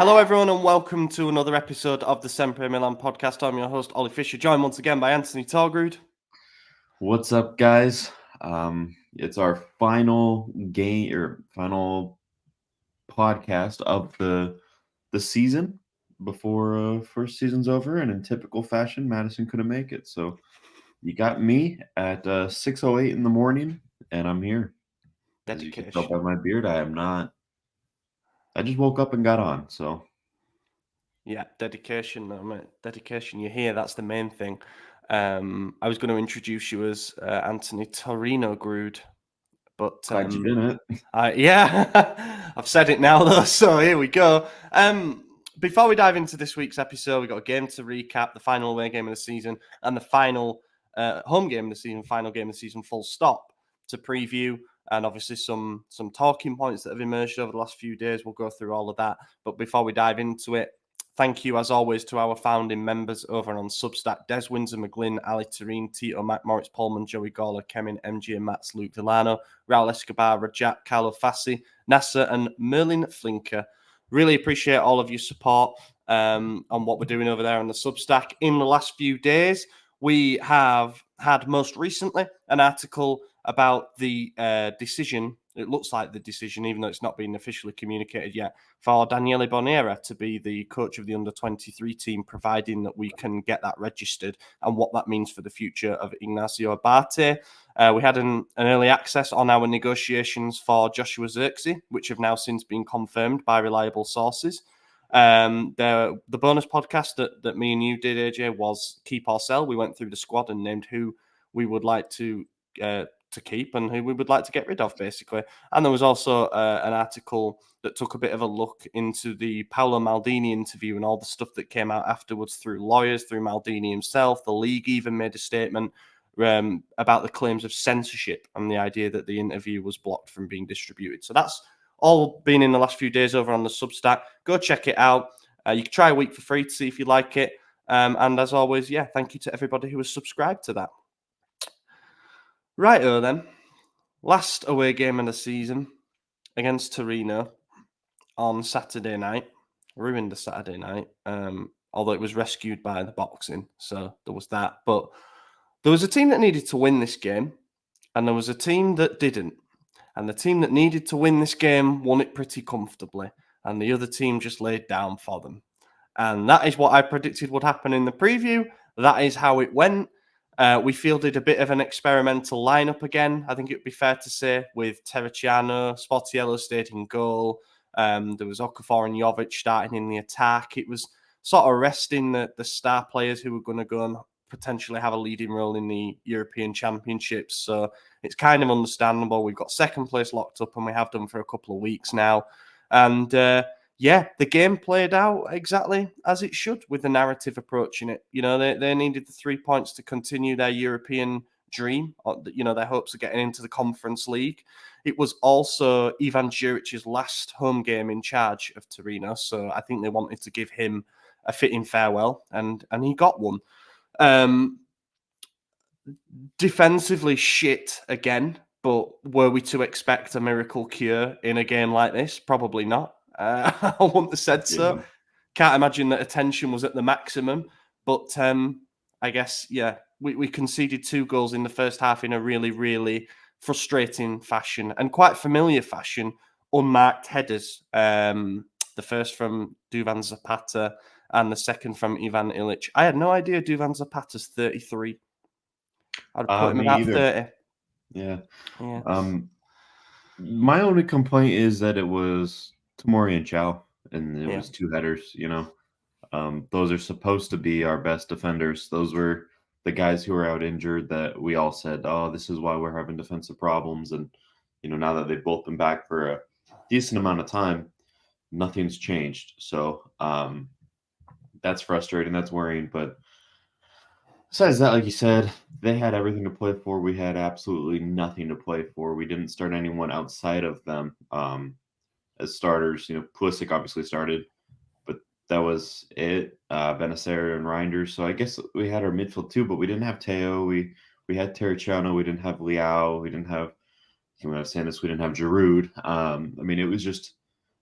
Hello, everyone, and welcome to another episode of the SempreMilan podcast. I'm your host, Ollie Fisher, joined once again by Anthony Torgrud. What's up, guys? It's our final game or final podcast of the season before first season's over, and in typical fashion, Madison couldn't make it. So you got me at 6:08 in the morning, and I'm here. As you can tell by Dedication. my beard, I am not. I just woke up and got on. So Yeah, dedication, mate. Dedication. You're here. That's the main thing. I was going to introduce you as Anthony Torino Grud, but glad you didn't. I've said it now though. So here we go. Before we dive into this week's episode, we've got a game to recap, the final away game of the season, and the final home game of the season, final game of the season, full stop, to preview. And obviously some talking points that have emerged over the last few days. We'll go through all of that. But before we dive into it, thank you, as always, to our founding members over on Substack: Des Windsor McGlynn, Ali Tareen, Tito, Mac, Moritz Pullman, Joey Gawler, Kemin, MG and Mats, Luke Villano, Raul Escobar, Rajat, Carlo Fassi, Nasser and Merlin Flinker. Really appreciate all of your support on what we're doing over there on the Substack. In the last few days, we have had most recently an article about the decision. It looks like the decision, even though it's not been officially communicated yet, for Daniele Bonera to be the coach of the under-23 team, providing that we can get that registered, and what that means for the future of Ignacio Abate. We had an early access on our negotiations for Joshua Zirkzee, which have now since been confirmed by reliable sources. The bonus podcast that me and you did, AJ, was Keep or Sell. We went through the squad and named who we would like to keep and who we would like to get rid of, basically. And there was also an article that took a bit of a look into the Paolo Maldini interview and all the stuff that came out afterwards through lawyers, through Maldini himself. The league even made a statement about the claims of censorship and the idea that the interview was blocked from being distributed. So that's all been in the last few days over on the Substack. Go check it out. You can try a week for free to see if you like it. And as always, thank you to everybody who has subscribed to that. Righto then. Last away game of the season against Torino on Saturday night. Ruined the Saturday night, although it was rescued by the boxing. So there was that. But there was a team that needed to win this game, and there was a team that didn't. And the team that needed to win this game won it pretty comfortably, and the other team just laid down for them. And that is what I predicted would happen in the preview. That is how it went. We fielded a bit of an experimental lineup again, I think it would be fair to say, with Terracciano, Sportiello stayed in goal. There was Okafor and Jovic starting in the attack. It was sort of resting the star players who were going to go and potentially have a leading role in the European Championships. So it's kind of understandable. We've got second place locked up, and we have done for a couple of weeks now. And the game played out exactly as it should, with the narrative approaching it. You know, they needed the 3 points to continue their European dream, or, you know, their hopes of getting into the Conference League. It was also Ivan Juric's last home game in charge of Torino, so I think they wanted to give him a fitting farewell, and he got one. Defensively shit again, but were we to expect a miracle cure in a game like this? Probably not. I wouldn't have said so. Can't imagine that attention was at the maximum, but I guess, we conceded 2 goals in the first half in a really, really frustrating fashion, and quite familiar fashion. Unmarked headers. The first from Duvan Zapata and the second from Ivan Ilic. I had no idea Duvan Zapata's 33. I'd put him about 30. Yeah. My only complaint is that it was Tomori and Chow, and it was 2 headers, you know. Those are supposed to be our best defenders. Those were the guys who were out injured that we all said, oh, this is why we're having defensive problems. And, you know, now that they've both been back for a decent amount of time, nothing's changed. So that's frustrating. That's worrying. But besides that, like you said, they had everything to play for. We had absolutely nothing to play for. We didn't start anyone outside of them as starters. You know, Pulisic obviously started, but that was it. Benacer and Reinders. So I guess we had our midfield too, but we didn't have Teo. We had Terracciano. We didn't have Leao. We didn't have, you know, Sanders. We didn't have Giroud. I mean, it was just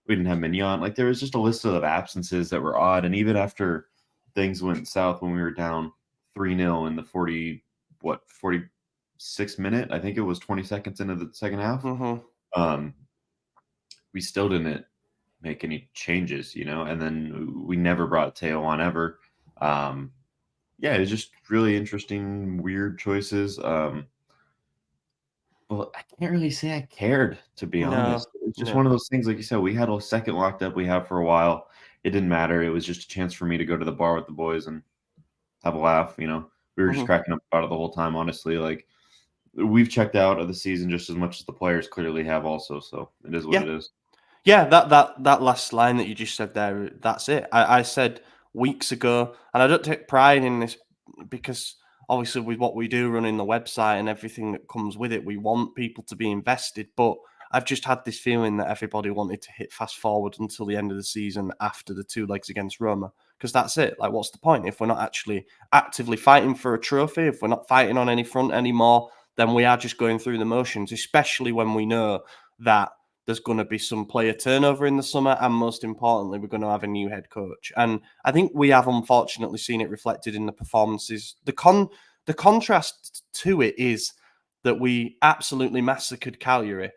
We didn't have Mignon. Like there was just a list of absences that were odd. And even after things went south when we were down 3-0 in the 46th minute, I think it was 20 seconds into the second half. Mm-hmm. We still didn't make any changes, and then we never brought Teo on ever. Yeah, it's just really interesting, weird choices. Well, I can't really say I cared, to be honest. It's just one of those things, like you said, we had a second locked up we have for a while. It didn't matter. It was just a chance for me to go to the bar with the boys and have a laugh. We were just cracking up about it the whole time, honestly. Like, we've checked out of the season just as much as the players clearly have also, so it is what it is. Yeah, that last line that you just said there, that's it. I said weeks ago, and I don't take pride in this because obviously with what we do running the website and everything that comes with it, we want people to be invested. But I've just had this feeling that everybody wanted to hit fast forward until the end of the season after the 2 legs against Roma. Because that's it. Like, what's the point if we're not actually actively fighting for a trophy, if we're not fighting on any front anymore, then we are just going through the motions, especially when we know that there's going to be some player turnover in the summer, and most importantly, we're going to have a new head coach. And I think we have unfortunately seen it reflected in the performances. The contrast to it is that we absolutely massacred Cagliari.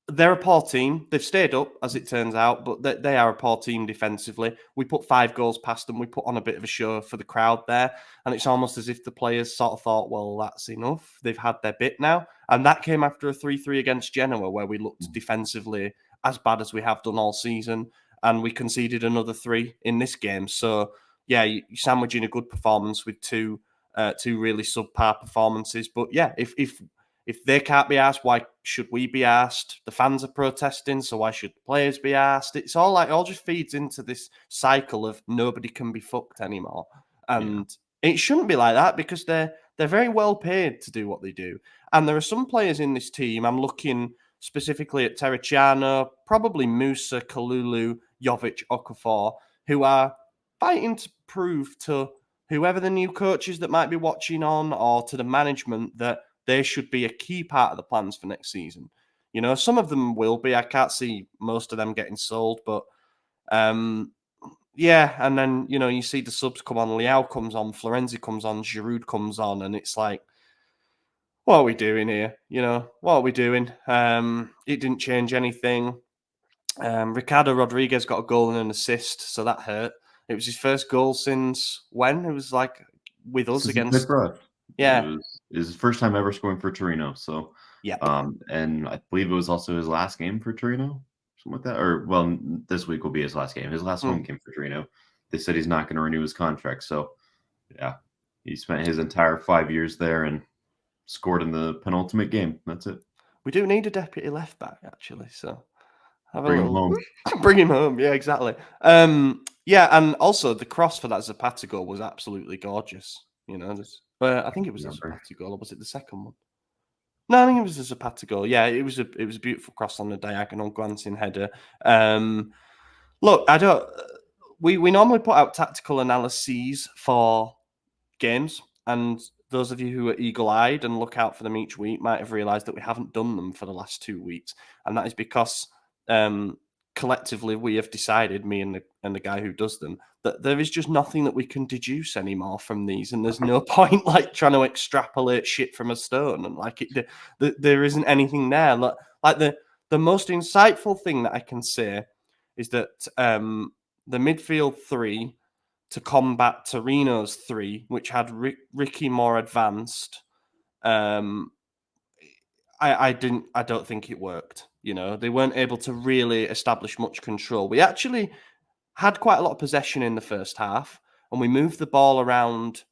They're a poor team. They've stayed up, as it turns out, but they are a poor team defensively. We put 5 goals past them. We put on a bit of a show for the crowd there. And it's almost as if the players sort of thought, well, that's enough. They've had their bit now. And that came after a 3-3 against Genoa, where we looked defensively as bad as we have done all season. And we conceded another 3 in this game. So, yeah, you're sandwiching a good performance with two really subpar performances. But, yeah, if they can't be asked, why should we be asked? The fans are protesting, so why should the players be asked? It's all just feeds into this cycle of nobody can be fucked anymore. And it shouldn't be like that because they're very well paid to do what they do. And there are some players in this team, I'm looking specifically at Terracciano, probably Musa, Kalulu, Jovic, Okafor, who are fighting to prove to whoever the new coaches that might be watching on or to the management that they should be a key part of the plans for next season. Some of them will be. I can't see most of them getting sold, but yeah. And then, you see the subs come on. Leao comes on, Florenzi comes on, Giroud comes on, and it's like, what are we doing here? What are we doing? It didn't change anything. Ricardo Rodriguez got a goal and an assist, so that hurt. It was his first goal since when? It was like with us against. Yeah. It was his first time ever scoring for Torino. So, yeah. And I believe it was also his last game for Torino, something like that. Or, well, this week will be his last game. His last home game for Torino. They said he's not going to renew his contract. So, yeah, he spent his entire 5 years there and scored in the penultimate game. That's it. We do need a deputy left back, actually. So, bring him home. Bring him home. Yeah, exactly. Yeah, and also the cross for that Zapata goal was absolutely gorgeous. I think it was a Zapata goal, or was it the second one? No, I think it was a Zapata goal. Yeah, it was a beautiful cross on the diagonal, glancing header. Look, I don't. We normally put out tactical analyses for games, and those of you who are eagle-eyed and look out for them each week might have realised that we haven't done them for the last 2 weeks, and that is because collectively we have decided, me and the guy who does them, that there is just nothing that we can deduce anymore from these, and there's no point like trying to extrapolate shit from a stone, and like there isn't anything there. Like the most insightful thing that I can say is that the midfield 3 to combat Torino's 3, which had Ricky more advanced. I don't think it worked. They weren't able to really establish much control. We actually had quite a lot of possession in the first half, and we moved the ball around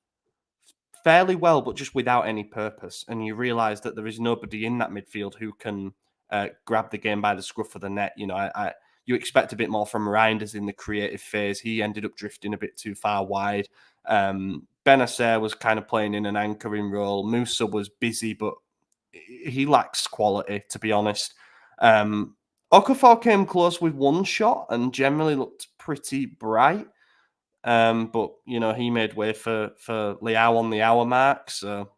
fairly well, but just without any purpose. And you realise that there is nobody in that midfield who can grab the game by the scruff of the net. You expect a bit more from Reinders in the creative phase. He ended up drifting a bit too far wide. Benacer was kind of playing in an anchoring role. Musa was busy, but he lacks quality, to be honest. Okafor came close with one shot and generally looked pretty bright. But, he made way for Leao on the hour mark. So,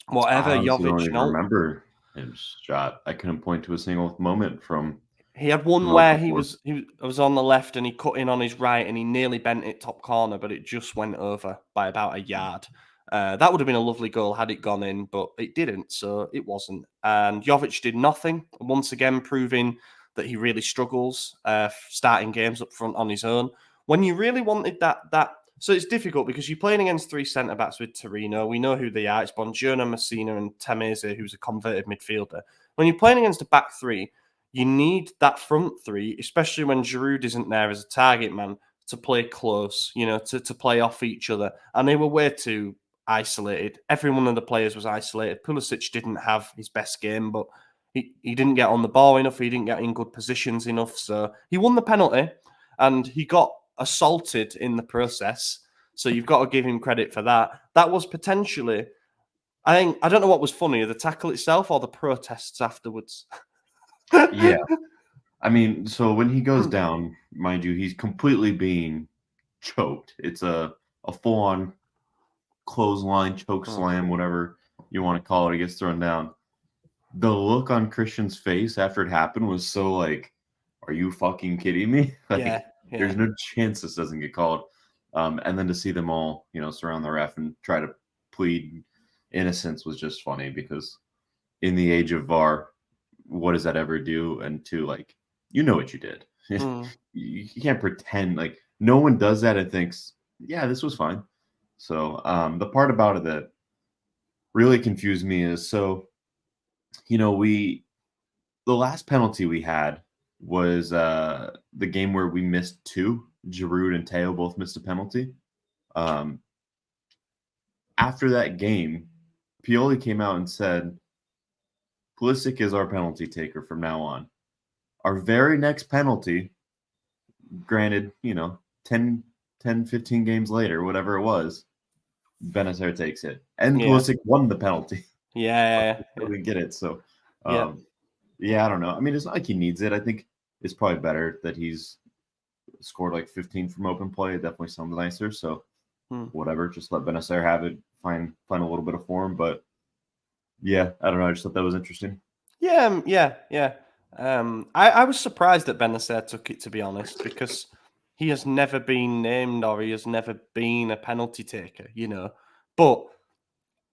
whatever, I Jovic, don't remember his shot. I couldn't point to a single moment from He had one where he was on the left and he cut in on his right and he nearly bent it top corner, but it just went over by about a yard. That would have been a lovely goal had it gone in, but it didn't, so it wasn't. And Jovic did nothing, once again proving that he really struggles starting games up front on his own. When you really wanted that, so it's difficult because you're playing against three centre-backs with Torino. We know who they are. It's Bongiorno, Messina and Tameze, who's a converted midfielder. When you're playing against a back three, you need that front three, especially when Giroud isn't there as a target man, to play close, to play off each other. And they were way too isolated. Every one of the players was isolated. Pulisic didn't have his best game, but he didn't get on the ball enough. He didn't get in good positions enough. So he won the penalty and he got assaulted in the process. So you've got to give him credit for that. That was potentially, I don't know what was funnier, the tackle itself or the protests afterwards. Yeah. I mean, so when he goes down, mind you, he's completely being choked. It's a full-on clothesline, choke slam, whatever you want to call it. He gets thrown down. The look on Christian's face after it happened was so like, are you fucking kidding me? Like, there's no chance this doesn't get called. And then to see them all, surround the ref and try to plead innocence was just funny because in the age of VAR, what does that ever do? And to like, you know what you did. You can't pretend like no one does that and thinks, yeah, this was fine. So the part about it that really confused me is the last penalty we had was the game where we missed two. Giroud and Teo both missed a penalty. After that game, Pioli came out and said, Pulisic is our penalty taker from now on. Our very next penalty, granted, 10, 15 games later, whatever it was, Benacer takes it. And Pulisic won the penalty. Yeah. We didn't get it. So, I don't know. I mean, it's not like he needs it. I think it's probably better that he's scored like 15 from open play. It definitely sounds nicer. So, whatever. Just let Benacer have it. Find a little bit of form. But, yeah, I don't know. I just thought that was interesting. Yeah. I was surprised that Benacer took it, to be honest, because he has never been named or he has never been a penalty taker, But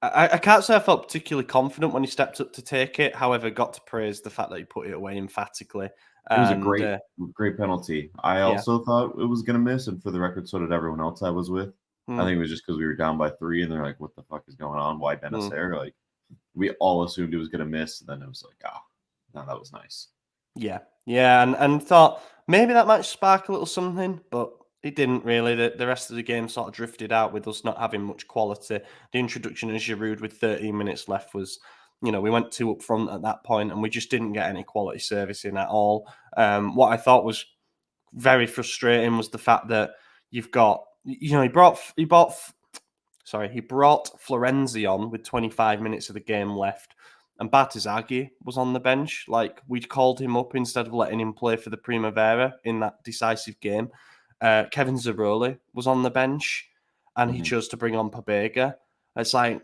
I can't say I felt particularly confident when he stepped up to take it. However, got to praise the fact that he put it away emphatically. It was a great penalty. I also thought it was going to miss, and for the record, so did everyone else I was with. I think it was just because we were down by 3, and they're like, what the fuck is going on? Why Benacer? Like, we all assumed it was going to miss, and then it was like, no, that was nice. Yeah, and thought maybe that might spark a little something, but it didn't really. The rest of the game sort of drifted out with us not having much quality. The introduction of Giroud with 13 minutes left was, we went 2 up front at that point, and we just didn't get any quality service in at all. What I thought was very frustrating was the fact that you've got, he brought Florenzi on with 25 minutes of the game left. And Bartizaghi was on the bench. Like, we'd called him up instead of letting him play for the Primavera in that decisive game. Kevin Zerbi was on the bench, and he chose to bring on Pobega. It's like,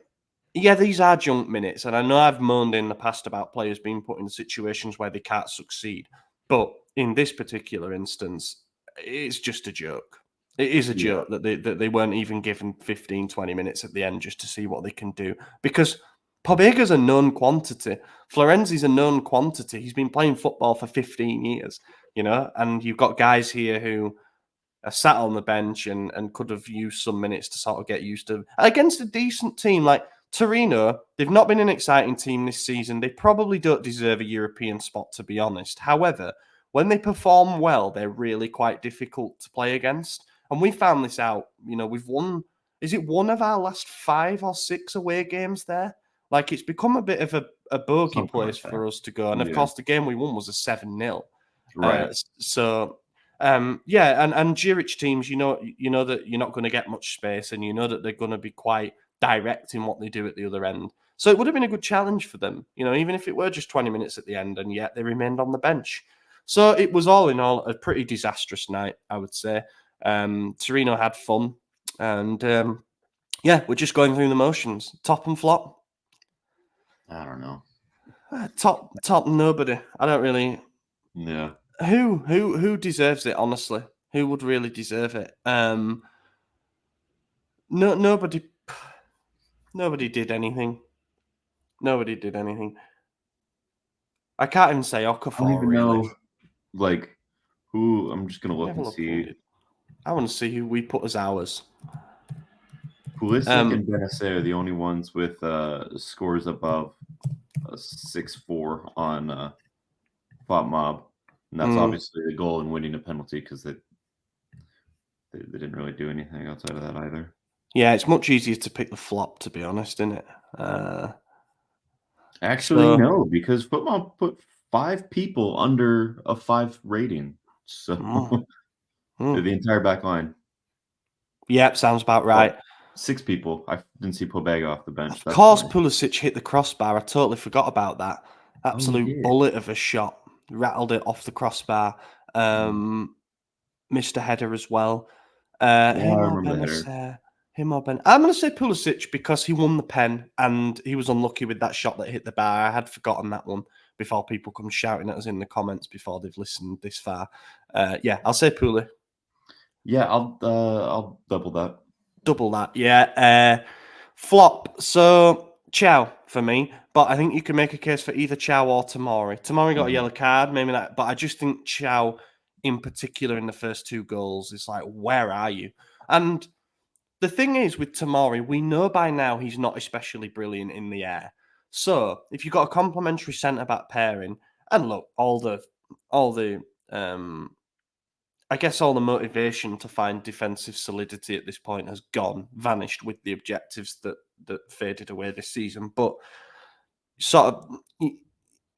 yeah, these are junk minutes. And I know I've moaned in the past about players being put in situations where they can't succeed. But in this particular instance, it's just a joke. It is a joke that they weren't even given 15, 20 minutes at the end just to see what they can do. Because Pobega's a known quantity. Florenzi's a known quantity. He's been playing football for 15 years, and you've got guys here who are sat on the bench and could have used some minutes to sort of get used to. Against a decent team like Torino, they've not been an exciting team this season. They probably don't deserve a European spot, to be honest. However, when they perform well, they're really quite difficult to play against. And we found this out. We've won, is it one of our last 5 or 6 away games there? Like, it's become a bit of a bogey place for us to go. And, of course, the game we won was a 7-0. Right. And Zurich teams, you know that you're not going to get much space and you know that they're going to be quite direct in what they do at the other end. So it would have been a good challenge for them, even if it were just 20 minutes at the end, and yet they remained on the bench. So it was all in all a pretty disastrous night, I would say. Torino had fun. And, we're just going through the motions. Top and flop. I don't know. Top nobody. I don't really. Yeah. Who deserves it? Honestly, who would really deserve it? Nobody did anything. Nobody did anything. I can't even say I don't Okafor, even really. know, like, who. I'm just gonna look Have a and look who see. did. I want to see who we put as ours. Pulisic and Benacer are the only ones with scores above 6-4 on Flop Mob, and that's obviously the goal and winning a penalty because they didn't really do anything outside of that either. Yeah, it's much easier to pick the flop, to be honest, isn't it? Actually, no, because Football put 5 people under a 5 rating, so the entire back line. Yep, sounds about right. 6 people. I didn't see Pobega off the bench. Of That's course, funny. Pulisic hit the crossbar. I totally forgot about that. Absolute bullet of a shot. Rattled it off the crossbar. Missed a header as well. Yeah, I remember the header. Him or Ben. I'm going to say Pulisic because he won the pen and he was unlucky with that shot that hit the bar. I had forgotten that one before people come shouting at us in the comments before they've listened this far. Yeah, I'll say Puli. Yeah, I'll double that. Double that, yeah. Flop. So Chow for me, but I think you can make a case for either Chow or Tomori. Tomori got a yellow card, maybe that, but I just think Chow in particular in the first 2 goals is like, where are you? And the thing is with Tomori, we know by now he's not especially brilliant in the air. So if you've got a complementary centre back pairing, and look, all the I guess all the motivation to find defensive solidity at this point has vanished with the objectives that faded away this season. But sort of,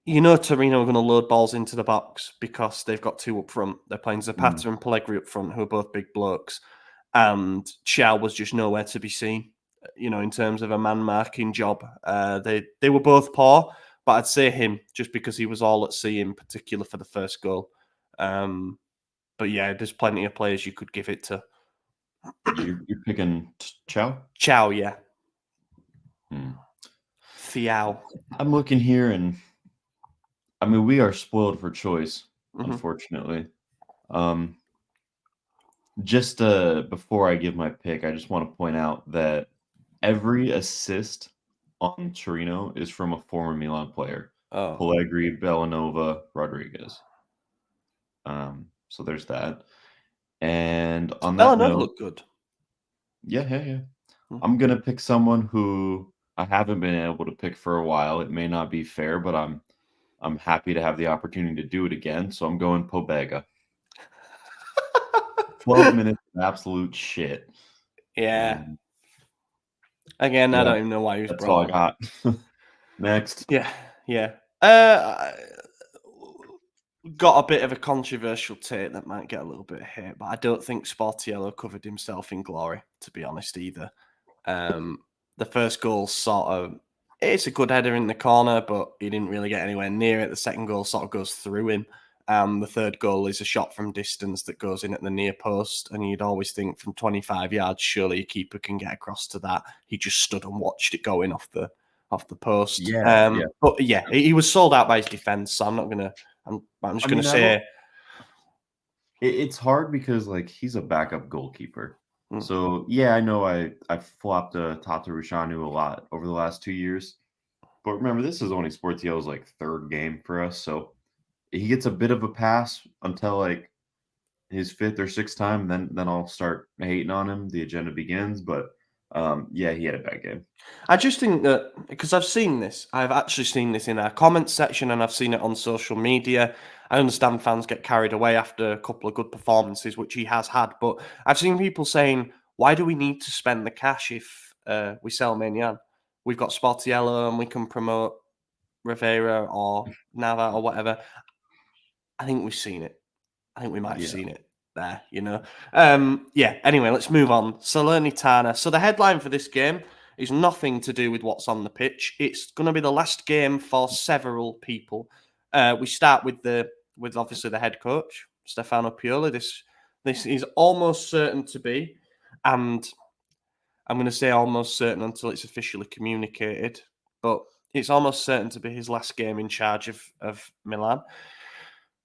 Torino are going to load balls into the box because they've got 2 up front. They're playing Zapata and Pellegrini up front, who are both big blokes. And Chow was just nowhere to be seen, in terms of a man marking job. They were both poor, but I'd say him just because he was all at sea in particular for the first goal. But yeah, there's plenty of players you could give it to. You're picking Chow? Chow, yeah. Thiao. I'm looking here, and I mean, we are spoiled for choice, unfortunately. Just before I give my pick, I just want to point out that every assist on Torino is from a former Milan player. Pellegrini, Bellanova, Rodriguez. So there's that. And on that note, looked good. Yeah. I'm gonna pick someone who I haven't been able to pick for a while. It may not be fair, but I'm happy to have the opportunity to do it again. So I'm going Pobega. 12 minutes of absolute shit. Yeah. Again, I don't even know why he was brought. That's all I got. Next. Yeah. Got a bit of a controversial take that might get a little bit of hate, but I don't think Sportiello covered himself in glory, to be honest, either. The first goal it's a good header in the corner, but he didn't really get anywhere near it. The second goal sort of goes through him. The third goal is a shot from distance that goes in at the near post, and you'd always think from 25 yards, surely a keeper can get across to that. He just stood and watched it go in off the post. Yeah. But yeah, he was sold out by his defense, so I'm not gonna. I'm just gonna say it's hard because he's a backup goalkeeper. So yeah, I know I flopped Tata Rushanu a lot over the last 2 years, but remember this is only Sportiello's 3rd game for us, so he gets a bit of a pass until his 5th or 6th time. Then I'll start hating on him. The agenda begins, but yeah, he had a bad game. I just think that because I've actually seen this in our comments section, and I've seen it on social media. I understand fans get carried away after a couple of good performances, which he has had, but I've seen people saying, why do we need to spend the cash if we sell Maignan? We've got Sportiello and we can promote Rivera or Nava or whatever. I think we've seen it. I think we might have seen it there, Anyway, let's move on. Salernitana. So the headline for this game is nothing to do with what's on the pitch. It's going to be the last game for several people. We start with obviously the head coach, Stefano Pioli. This is almost certain to be, and I'm going to say almost certain until it's officially communicated, but it's almost certain to be his last game in charge of Milan.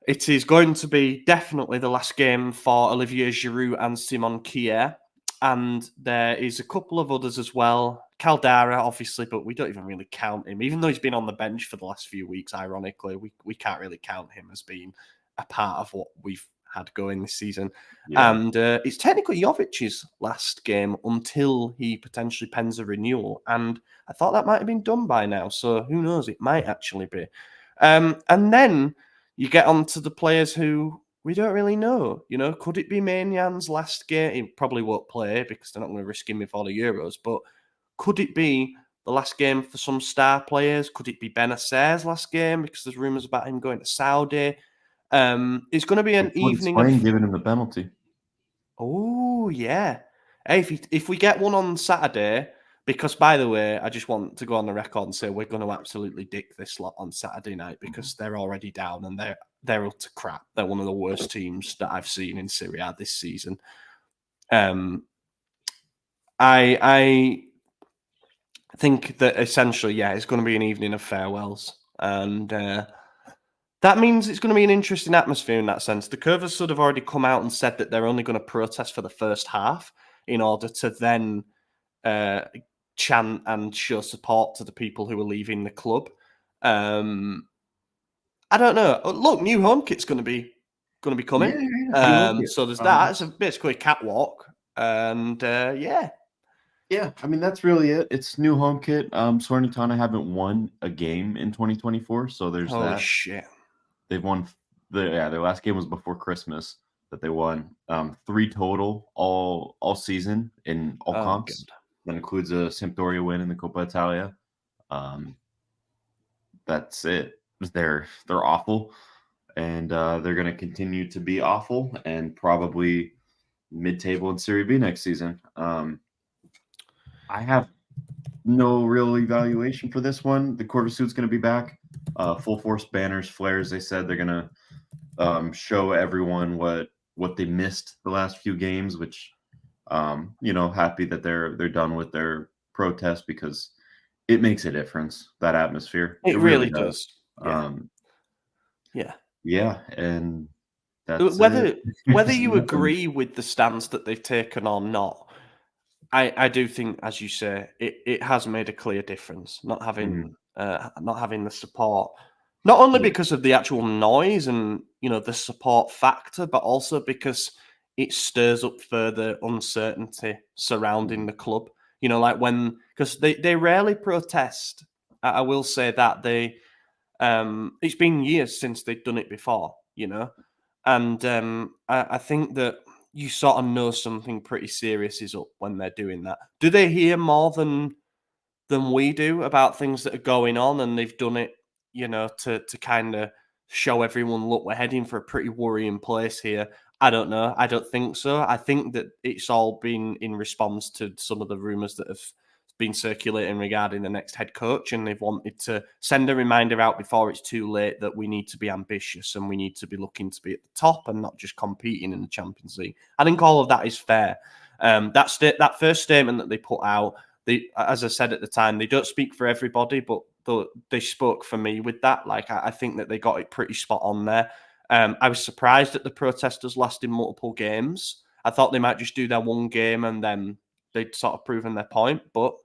It is going to be definitely the last game for Olivier Giroud and Simon Kier. And there is a couple of others as well. Caldara, obviously, but we don't even really count him. Even though he's been on the bench for the last few weeks, ironically, we can't really count him as being a part of what we've had going this season. Yeah. And it's technically Jovic's last game until he potentially pens a renewal. And I thought that might have been done by now. So who knows? It might actually be. And then you get on to the players who we don't really know. You know, could it be Maignan last game? He probably won't play because they're not going to risk him before the Euros. But could it be the last game for some star players? Could it be Benasser's last game because there's rumours about him going to Saudi? It's going to be an evening of giving him the penalty. Oh yeah. Hey, if we get one on Saturday, because by the way, I just want to go on the record and say we're going to absolutely dick this lot on Saturday night because they're already down and they're utter crap. They're one of the worst teams that I've seen in Serie A this season. I think that essentially, yeah, it's going to be an evening of farewells, and that means it's going to be an interesting atmosphere in that sense. The Curvers sort of already come out and said that they're only going to protest for the first half in order to then chant and show support to the people who are leaving the club. I don't know. Look, new home kit's going to be coming. So there's that. It's basically a catwalk, and yeah. Yeah, I mean that's really it. It's new home kit. Salernitana haven't won a game in 2024, so there's Holy that. shit. They've won their last game was before Christmas that they won. 3 total all season in all comps. God. That includes a Sampdoria win in the Coppa Italia. That's it. They're awful, and they're going to continue to be awful, and probably mid-table in Serie B next season. I have no real evaluation for this one. The Corvasuit's going to be back. Full force banners, flares. They said they're going to show everyone what they missed the last few games, which happy that they're done with their protest because it makes a difference, that atmosphere. It really does. Yeah, and that's whether you agree with the stance that they've taken or not, I do think, as you say, it has made a clear difference not having the support, not only because of the actual noise and the support factor, but also because it stirs up further uncertainty surrounding the club. Like because they rarely protest. I will say that it's been years since they've done it before. And I think that you sort of know something pretty serious is up when they're doing that. Do they hear more than we do about things that are going on, and they've done it, to kind of show everyone, look, we're heading for a pretty worrying place here? I don't know. I don't think so. I think that it's all been in response to some of the rumours that have been circulating regarding the next head coach, and they've wanted to send a reminder out before it's too late that we need to be ambitious and we need to be looking to be at the top and not just competing in the Champions League. I think all of that is fair. That first statement that they put out, as I said at the time, they don't speak for everybody, but they spoke for me with that. Like, I think that they got it pretty spot on there. I was surprised that the protesters lasted multiple games. I thought they might just do their one game and then they'd sort of proven their point, but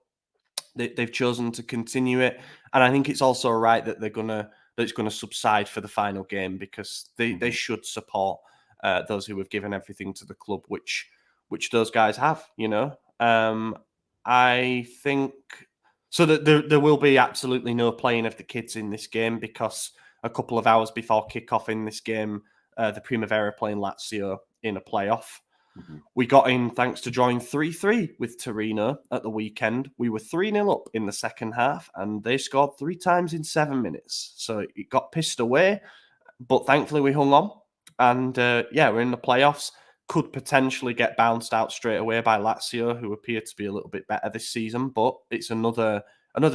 they've chosen to continue it. And I think it's also right that it's going to subside for the final game, because they should support those who have given everything to the club, which those guys have, I think so that there will be absolutely no playing of the kids in this game, because a couple of hours before kickoff in this game, the Primavera playing Lazio in a playoff. Mm-hmm. We got in thanks to drawing 3-3 with Torino at the weekend. We were 3-0 up in the second half, and they scored 3 times in 7 minutes. So it got pissed away, but thankfully we hung on. And we're in the playoffs. Could potentially get bounced out straight away by Lazio, who appear to be a little bit better this season. But it's another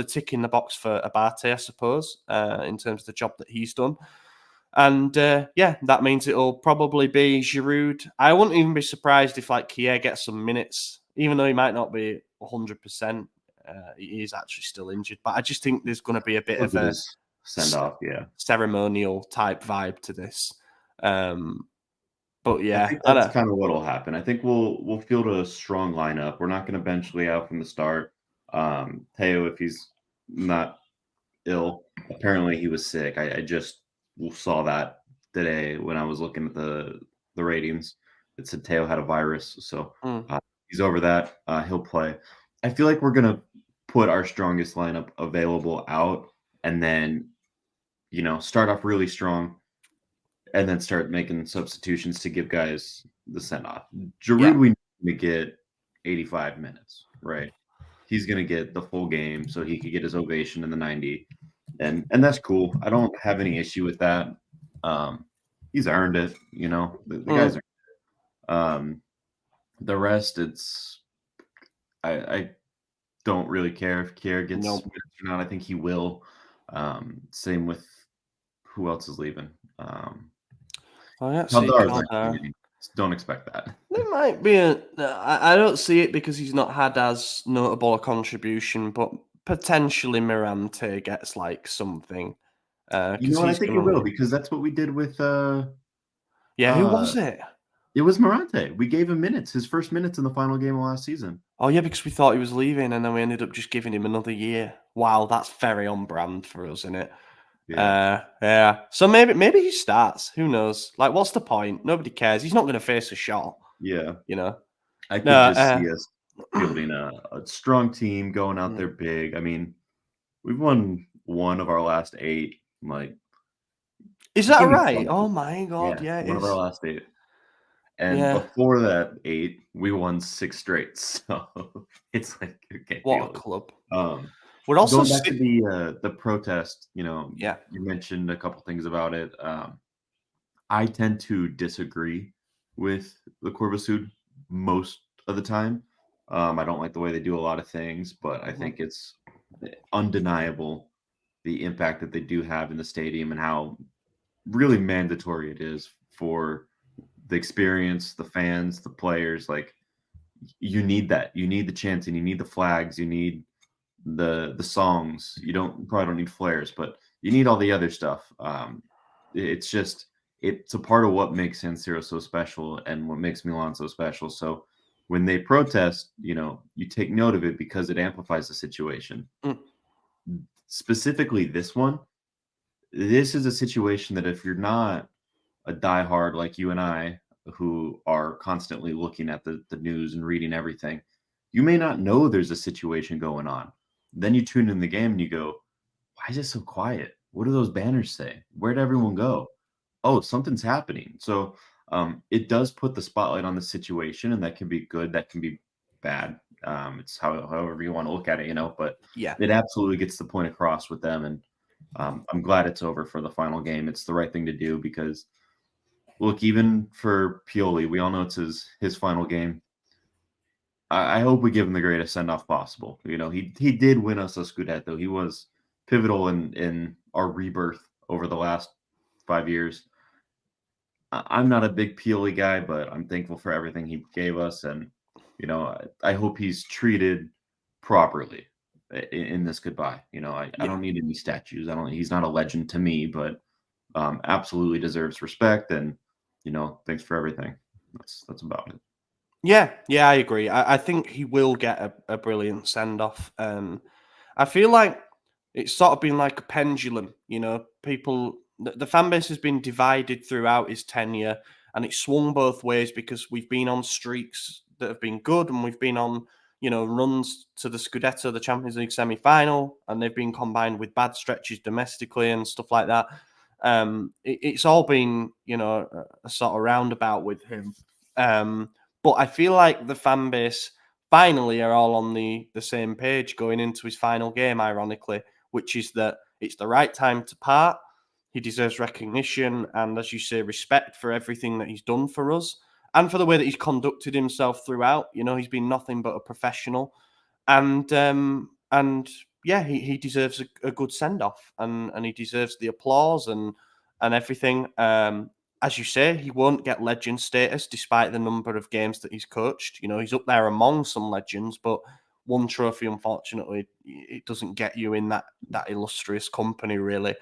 tick in the box for Abate, I suppose, in terms of the job that he's done. And that means it'll probably be Giroud. I wouldn't even be surprised if Kier gets some minutes, even though he might not be 100%. He is actually still injured, but I just think there's going to be a bit of a send off, ceremonial type vibe to this. But I yeah, think I that's know. kind of what'll happen. I think we'll field a strong lineup. We're not going to bench Leao from the start. Teo, if he's not ill, apparently he was sick. I just saw that today when I was looking at the ratings. It said Teo had a virus, so he's over that. He'll play. I feel like we're gonna put our strongest lineup available out, and then start off really strong, and then start making substitutions to give guys the send off. Yeah. Giroud, we need to get 85 minutes, right? He's gonna get the full game, so he could get his ovation in the 90, and that's cool. I don't have any issue with that. He's earned it, the guys are. The rest, I don't really care if Kier gets Nope. minutes or not. I think he will. Same with who else is leaving. I don't see Caldar's not Caldara. leaving. Don't expect that. There might be I don't see it because he's not had as notable a contribution, but potentially Mirante gets like something. You know Because what? I he's think it gonna will leave. because that's what we did with Yeah, who uh was it? it was Morante. We gave him minutes, his first minutes in the final game of last season. Oh yeah, because we thought he was leaving, and then we ended up just giving him another year. Wow, that's very on brand for us, isn't it? Yeah. Yeah. So maybe he starts. Who knows? Like, what's the point? Nobody cares. He's not going to face a shot. Yeah. You know. I No. could just see us fielding a strong team going out there Mm. big. I mean, we've won one of our last 8. Like, Is that give me right? something. Oh my god! Yeah, Yeah, it one of our is. last 8. And Yeah. before that 8, we won 6 straight. So it's like, okay, What a deal. club. Um, We're also Going back to the protest, yeah. you mentioned a couple things about it. I tend to disagree with the Corvusud most of the time. I don't like the way they do a lot of things, but I Mhm. think it's undeniable the impact that they do have in the stadium and how really mandatory it is for the experience, the fans, the players. Like, you need that. You need the chanting, you need the flags, you need the songs. You probably don't need flares, but you need all the other stuff. It's just it's a part of what makes San Siro so special and what makes Milan so special. So when they protest, you take note of it because it amplifies the situation. Mm. Specifically, this one, this is a situation that if you're not a diehard like you and I, who are constantly looking at the news and reading everything, you may not know there's a situation going on. Then you tune in the game and you go, why is it so quiet? What do those banners say? Where'd everyone go? Oh, something's happening. So it does put the spotlight on the situation, and that can be good, that can be bad. It's however you want to look at it, but Yeah. it absolutely gets the point across with them. And I'm glad it's over for the final game. It's the right thing to do because, look, even for Pioli, we all know it's his final game. I hope we give him the greatest send off possible. He did win us a Scudetto. He was pivotal in our rebirth over the last 5 years. I'm not a big Pioli guy, but I'm thankful for everything he gave us, and I hope he's treated properly in this goodbye. I Yeah. don't need any statues. I don't. He's not a legend to me, but absolutely deserves respect. And thanks for everything. That's about it. Yeah, I agree. I think he will get a brilliant send off. I feel like it's sort of been like a pendulum. The fan base has been divided throughout his tenure, and it's swung both ways because we've been on streaks that have been good, and we've been on runs to the Scudetto, the Champions League semi-final, and they've been combined with bad stretches domestically and stuff like that. It's all been a sort of roundabout with him. But I feel like the fan base finally are all on the same page going into his final game, ironically, which is that it's the right time to part. He deserves recognition and, as you say, respect for everything that he's done for us and for the way that he's conducted himself throughout. He's been nothing but a professional. And yeah, he deserves a good send off and he deserves the applause and everything. As you say, he won't get legend status despite the number of games that he's coached. He's up there among some legends, but one trophy, unfortunately, it doesn't get you in that illustrious company, really.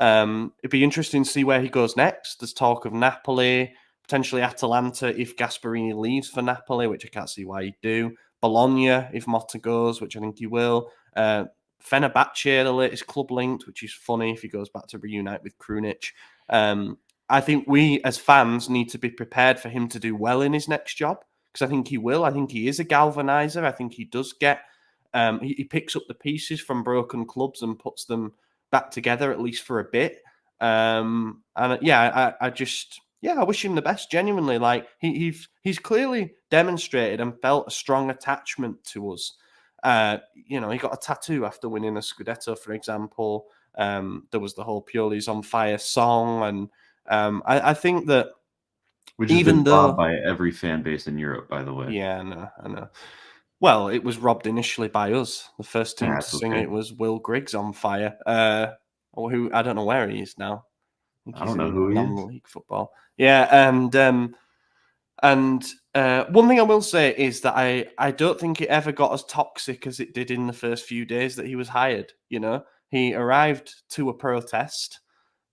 It'd be interesting to see where he goes next. There's talk of Napoli, potentially Atalanta if Gasperini leaves for Napoli, which I can't see why he'd do. Bologna if Motta goes, which I think he will. Fenerbahce, the latest club linked, which is funny if he goes back to reunite with Krunic. I think we as fans need to be prepared for him to do well in his next job, because I think he will. I think he is a galvanizer. I think he does get, he picks up the pieces from broken clubs and puts them back together, at least for a bit. And yeah, I wish him the best, genuinely. Like he's clearly demonstrated and felt a strong attachment to us. He got a tattoo after winning a Scudetto, for example. There was the whole Pioli's on Fire song, and I think that which has been robbed by every fan base in Europe, by the way. Yeah, I know. Well, it was robbed initially by us. The first team to sing it was Will Griggs on Fire, who I don't know where he is now. I don't know who he is. Non-league football. Yeah, and one thing I will say is that I don't think it ever got as toxic as it did in the first few days that he was hired. You know, he arrived to a protest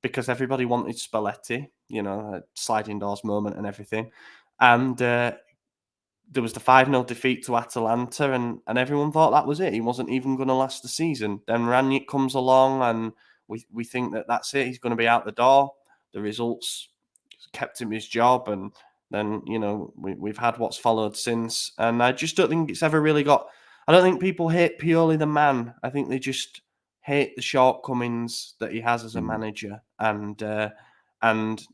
because everybody wanted Spalletti, a sliding doors moment and everything. And there was the 5-0 defeat to Atalanta, and everyone thought that was it. He wasn't even going to last the season. Then Ranić comes along, and we think that that's it. He's going to be out the door. The results kept him his job, and then, we've had what's followed since. And I just don't think it's ever really got... I don't think people hate Pioli the man. I think they just hate the shortcomings that he has as a manager. And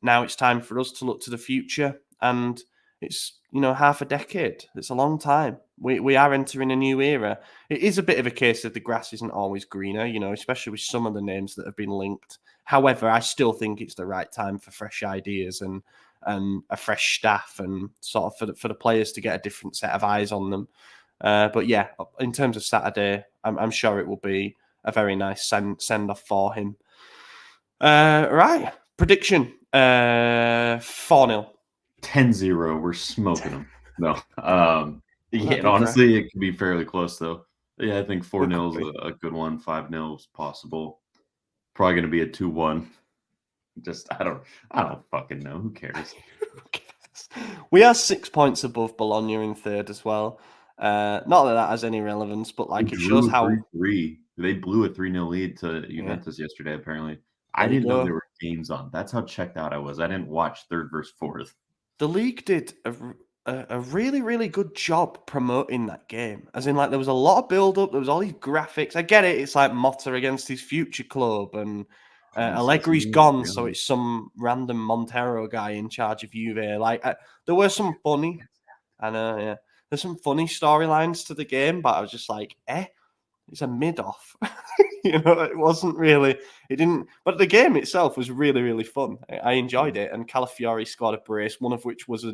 now it's time for us to look to the future. And it's, half a decade. It's a long time. We are entering a new era. It is a bit of a case of the grass isn't always greener, especially with some of the names that have been linked. However, I still think it's the right time for fresh ideas and a fresh staff, and sort of for the players to get a different set of eyes on them. But yeah, in terms of Saturday, I'm sure it will be a very nice send-off for him. Right. Prediction. 4-0. 10-0. We're smoking them. No. Honestly, it could be fairly close, though. Yeah, I think 4-0 is a good one. 5-0 is possible. Probably going to be a 2-1. Just, I don't fucking know. Who cares? We are 6 points above Bologna in third as well. Not that has any relevance, but it shows how... 3-3. They blew a 3-0 lead to Juventus yesterday, apparently. I didn't know there were games on. That's how checked out I was. I didn't watch third versus fourth. The league did a really, really good job promoting that game. As in, there was a lot of build-up. There was all these graphics. I get it. It's like Motta against his future club, and Allegri's gone, so it's some random Montero guy in charge of Juve. There were some funny... I know, yeah. There's some funny storylines to the game, but I was just like, it's a mid-off. It wasn't really... It didn't... But the game itself was really, really fun. I enjoyed it, and Calafiori scored a brace, one of which was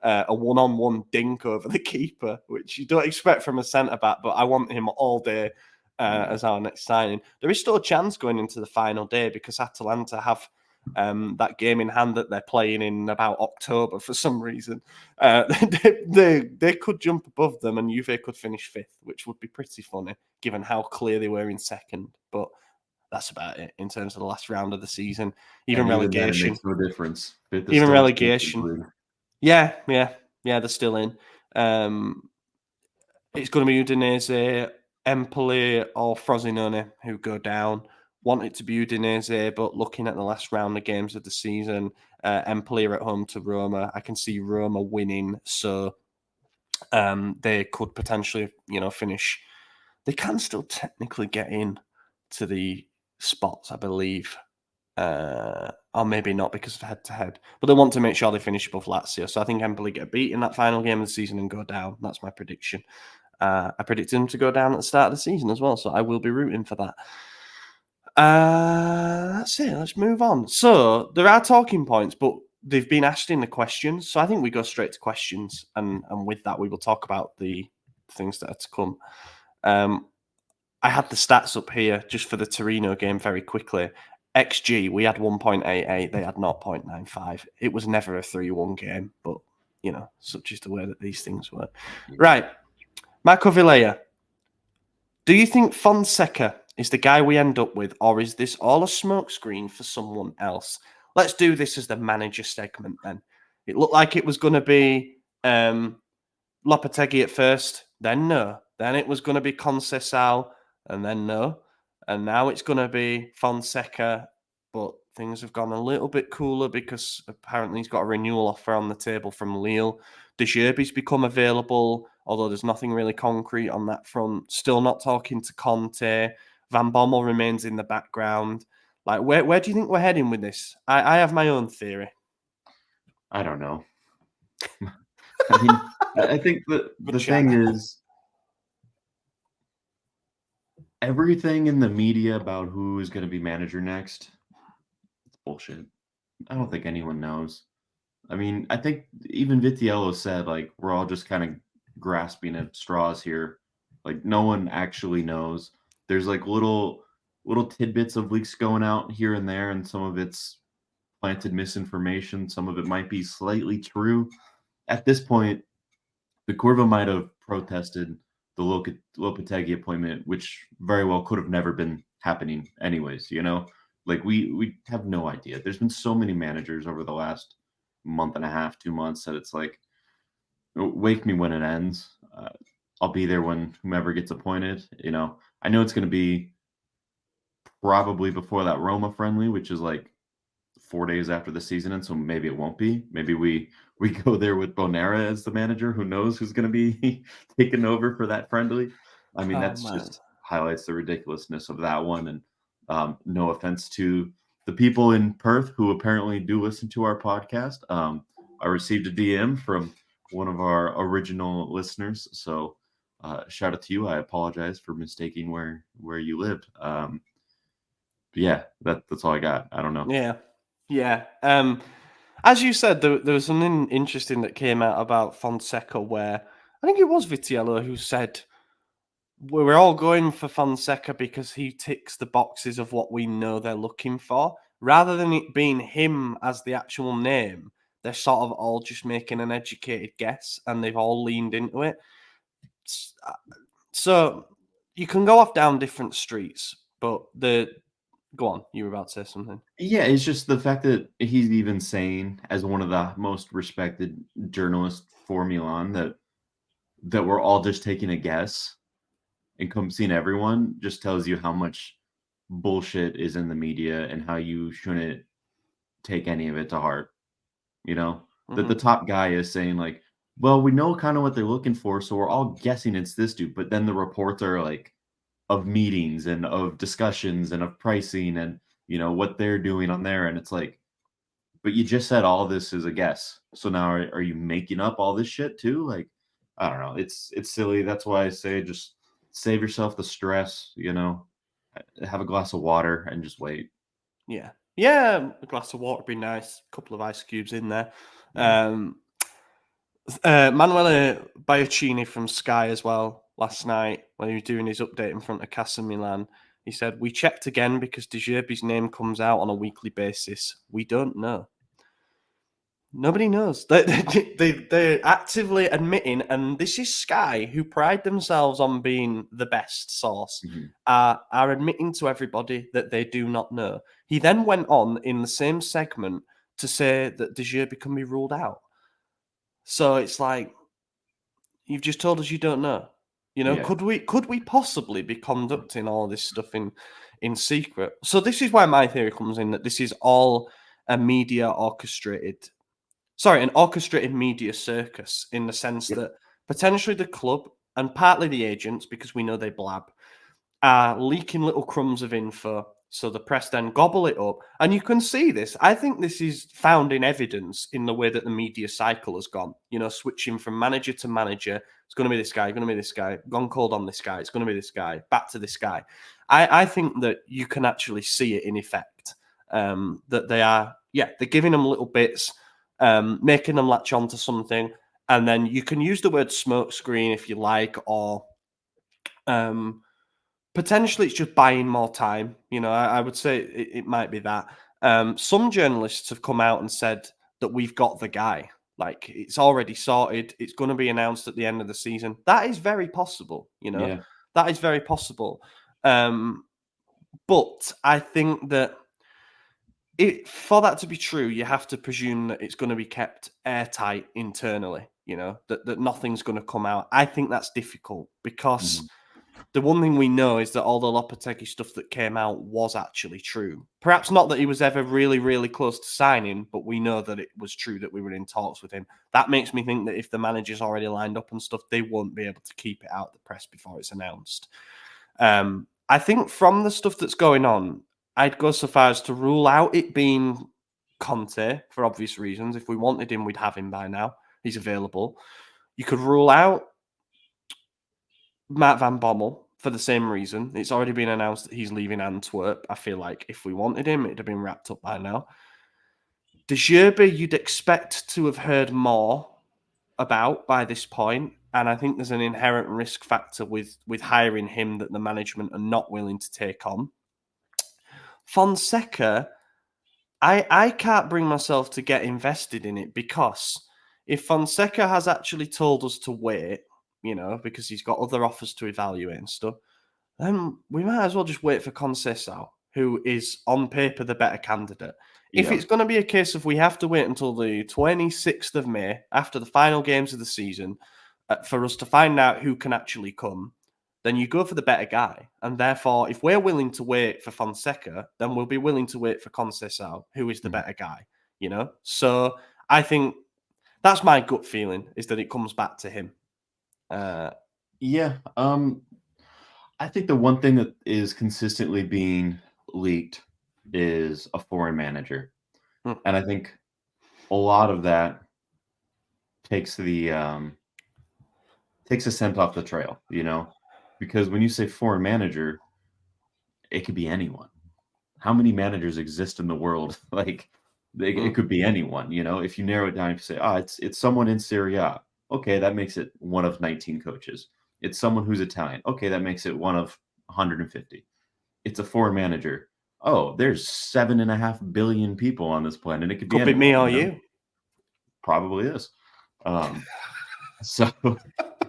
a one-on-one dink over the keeper, which you don't expect from a centre-back, but I want him all day as our next signing. There is still a chance going into the final day, because Atalanta have that game in hand that they're playing in about October for some reason. They could jump above them, and Juve could finish fifth, which would be pretty funny, given how clear they were in second. But that's about it in terms of the last round of the season. Even relegation makes no difference. Even relegation. Yeah, they're still in. It's going to be Udinese, Empoli, or Frosinone who go down. Want it to be Udinese, but looking at the last round of games of the season, Empoli are at home to Roma. I can see Roma winning, so they could potentially, finish. They can still technically get in to the spots, I believe, or maybe not because of head-to-head. But they want to make sure they finish above Lazio. So I think Empoli get beat in that final game of the season and go down. That's my prediction. I predict them to go down at the start of the season as well, so I will be rooting for that. That's it. Let's move on. So there are talking points, but they've been asked in the questions. So I think we go straight to questions, and with that, we will talk about the things that are to come. I had the stats up here just for the Torino game very quickly. XG, we had 1.88. They had 0.95. It was never a 3-1 game, but, such is the way that these things work. Right. Marco Villela. Do you think Fonseca is the guy we end up with, or is this all a smokescreen for someone else? Let's do this as the manager segment then. It looked like it was going to be Lopetegui at first, then no. Then it was going to be Conceição, and then no. And now it's going to be Fonseca, but things have gone a little bit cooler because apparently he's got a renewal offer on the table from Lille. De Zerbi's become available, although there's nothing really concrete on that front. Still not talking to Conte. Van Bommel remains in the background. Like, where do you think we're heading with this? I have my own theory. I don't know. I mean, I think the thing is, everything in the media about who is going to be manager next, it's bullshit. I don't think anyone knows. I mean, I think even Vitiello said, like, we're all just kind of grasping at straws here. Like, no one actually knows. There's like little tidbits of leaks going out here and there, and some of it's planted misinformation. Some of it might be slightly true. At this point, the Curva might have protested the Lopetegui appointment, which very well could have never been happening anyways, you know? Like, we have no idea. There's been so many managers over the last month and a half, 2 months, that it's like, wake me when it ends. I'll be there when whomever gets appointed, you know? I know it's going to be probably before that Roma friendly, which is like 4 days after the season, and so maybe it won't be. Maybe we go there with Bonera as the manager. Who knows who's going to be taking over for that friendly? I mean, just highlights the ridiculousness of that one. And no offense to the people in Perth who apparently do listen to our podcast. I received a DM from one of our original listeners, so shout out to you. I apologize for mistaking where you lived. Yeah, that's all I got. I don't know. Yeah. As you said, there was something interesting that came out about Fonseca where I think it was Vitiello who said we're all going for Fonseca because he ticks the boxes of what we know they're looking for. Rather than it being him as the actual name, they're sort of all just making an educated guess and they've all leaned into it. So you can go off down different streets, but go on, you were about to say something. Yeah, it's just the fact that he's even saying, as one of the most respected journalists for Milan, that we're all just taking a guess and come seeing everyone, just tells you how much bullshit is in the media and how you shouldn't take any of it to heart. You know, that the top guy is saying, like, well, we know kind of what they're looking for, so we're all guessing it's this dude. But then the reports are like of meetings and of discussions and of pricing and, you know, what they're doing on there. And it's like, but you just said all this is a guess. So now are you making up all this shit too? Like, I don't know. It's silly. That's why I say just save yourself the stress, you know, have a glass of water and just wait. Yeah, a glass of water would be nice. A couple of ice cubes in there. Manuele Biocchini from Sky as well last night when he was doing his update in front of Casa Milan. He said, we checked again because De Zerbi's name comes out on a weekly basis. We don't know. Nobody knows. They're actively admitting, and this is Sky, who pride themselves on being the best source, are admitting to everybody that they do not know. He then went on in the same segment to say that De Zerbi can be ruled out. So it's like, you've just told us you don't know. You know, could we possibly be conducting all this stuff in secret? So this is where my theory comes in, that this is all an orchestrated media circus, in the sense that potentially the club and partly the agents, because we know they blab, are leaking little crumbs of info. So the press then gobble it up. And you can see this. I think this is found in evidence in the way that the media cycle has gone. You know, switching from manager to manager. It's going to be this guy, going to be this guy. Gone cold on this guy. It's going to be this guy. Back to this guy. I think that you can actually see it in effect. That they are, they're giving them little bits, making them latch onto something. And then you can use the word smokescreen if you like, or potentially it's just buying more time. You know, I would say it might be that. Some journalists have come out and said that we've got the guy. Like, it's already sorted. It's going to be announced at the end of the season. That is very possible, you know. Yeah. That is very possible. But I think that for that to be true, you have to presume that it's going to be kept airtight internally, that nothing's going to come out. I think that's difficult because Mhm. the one thing we know is that all the Lopetegui stuff that came out was actually true. Perhaps not that he was ever really, really close to signing, but we know that it was true that we were in talks with him. That makes me think that if the manager's already lined up and stuff, they won't be able to keep it out of the press before it's announced. I think from the stuff that's going on, I'd go so far as to rule out it being Conte for obvious reasons. If we wanted him, we'd have him by now. He's available. You could rule out Matt Van Bommel for the same reason. It's already been announced that he's leaving Antwerp. I feel like if we wanted him, it'd have been wrapped up by now. De Zerbi, you'd expect to have heard more about by this point, and I think there's an inherent risk factor with hiring him that the management are not willing to take on. Fonseca, I can't bring myself to get invested in it because if Fonseca has actually told us to wait, because he's got other offers to evaluate and stuff, then we might as well just wait for Conceição, who is on paper the better candidate. If Yeah. it's going to be a case of we have to wait until the 26th of May, after the final games of the season, for us to find out who can actually come, then you go for the better guy. And therefore, if we're willing to wait for Fonseca, then we'll be willing to wait for Conceição, who is the better guy, So I think that's my gut feeling, is that it comes back to him. Yeah. I think the one thing that is consistently being leaked is a foreign manager. Mm. And I think a lot of that takes the scent off the trail, because when you say foreign manager, it could be anyone. How many managers exist in the world? Like, it could be anyone. If you narrow it down, if you say, it's someone in Serie A, okay, that makes it one of 19 coaches. It's someone who's Italian, okay, that makes it one of 150. It's a foreign manager. Oh, there's 7.5 billion people on this planet. It could be Could be anyone. me or you. Probably is. So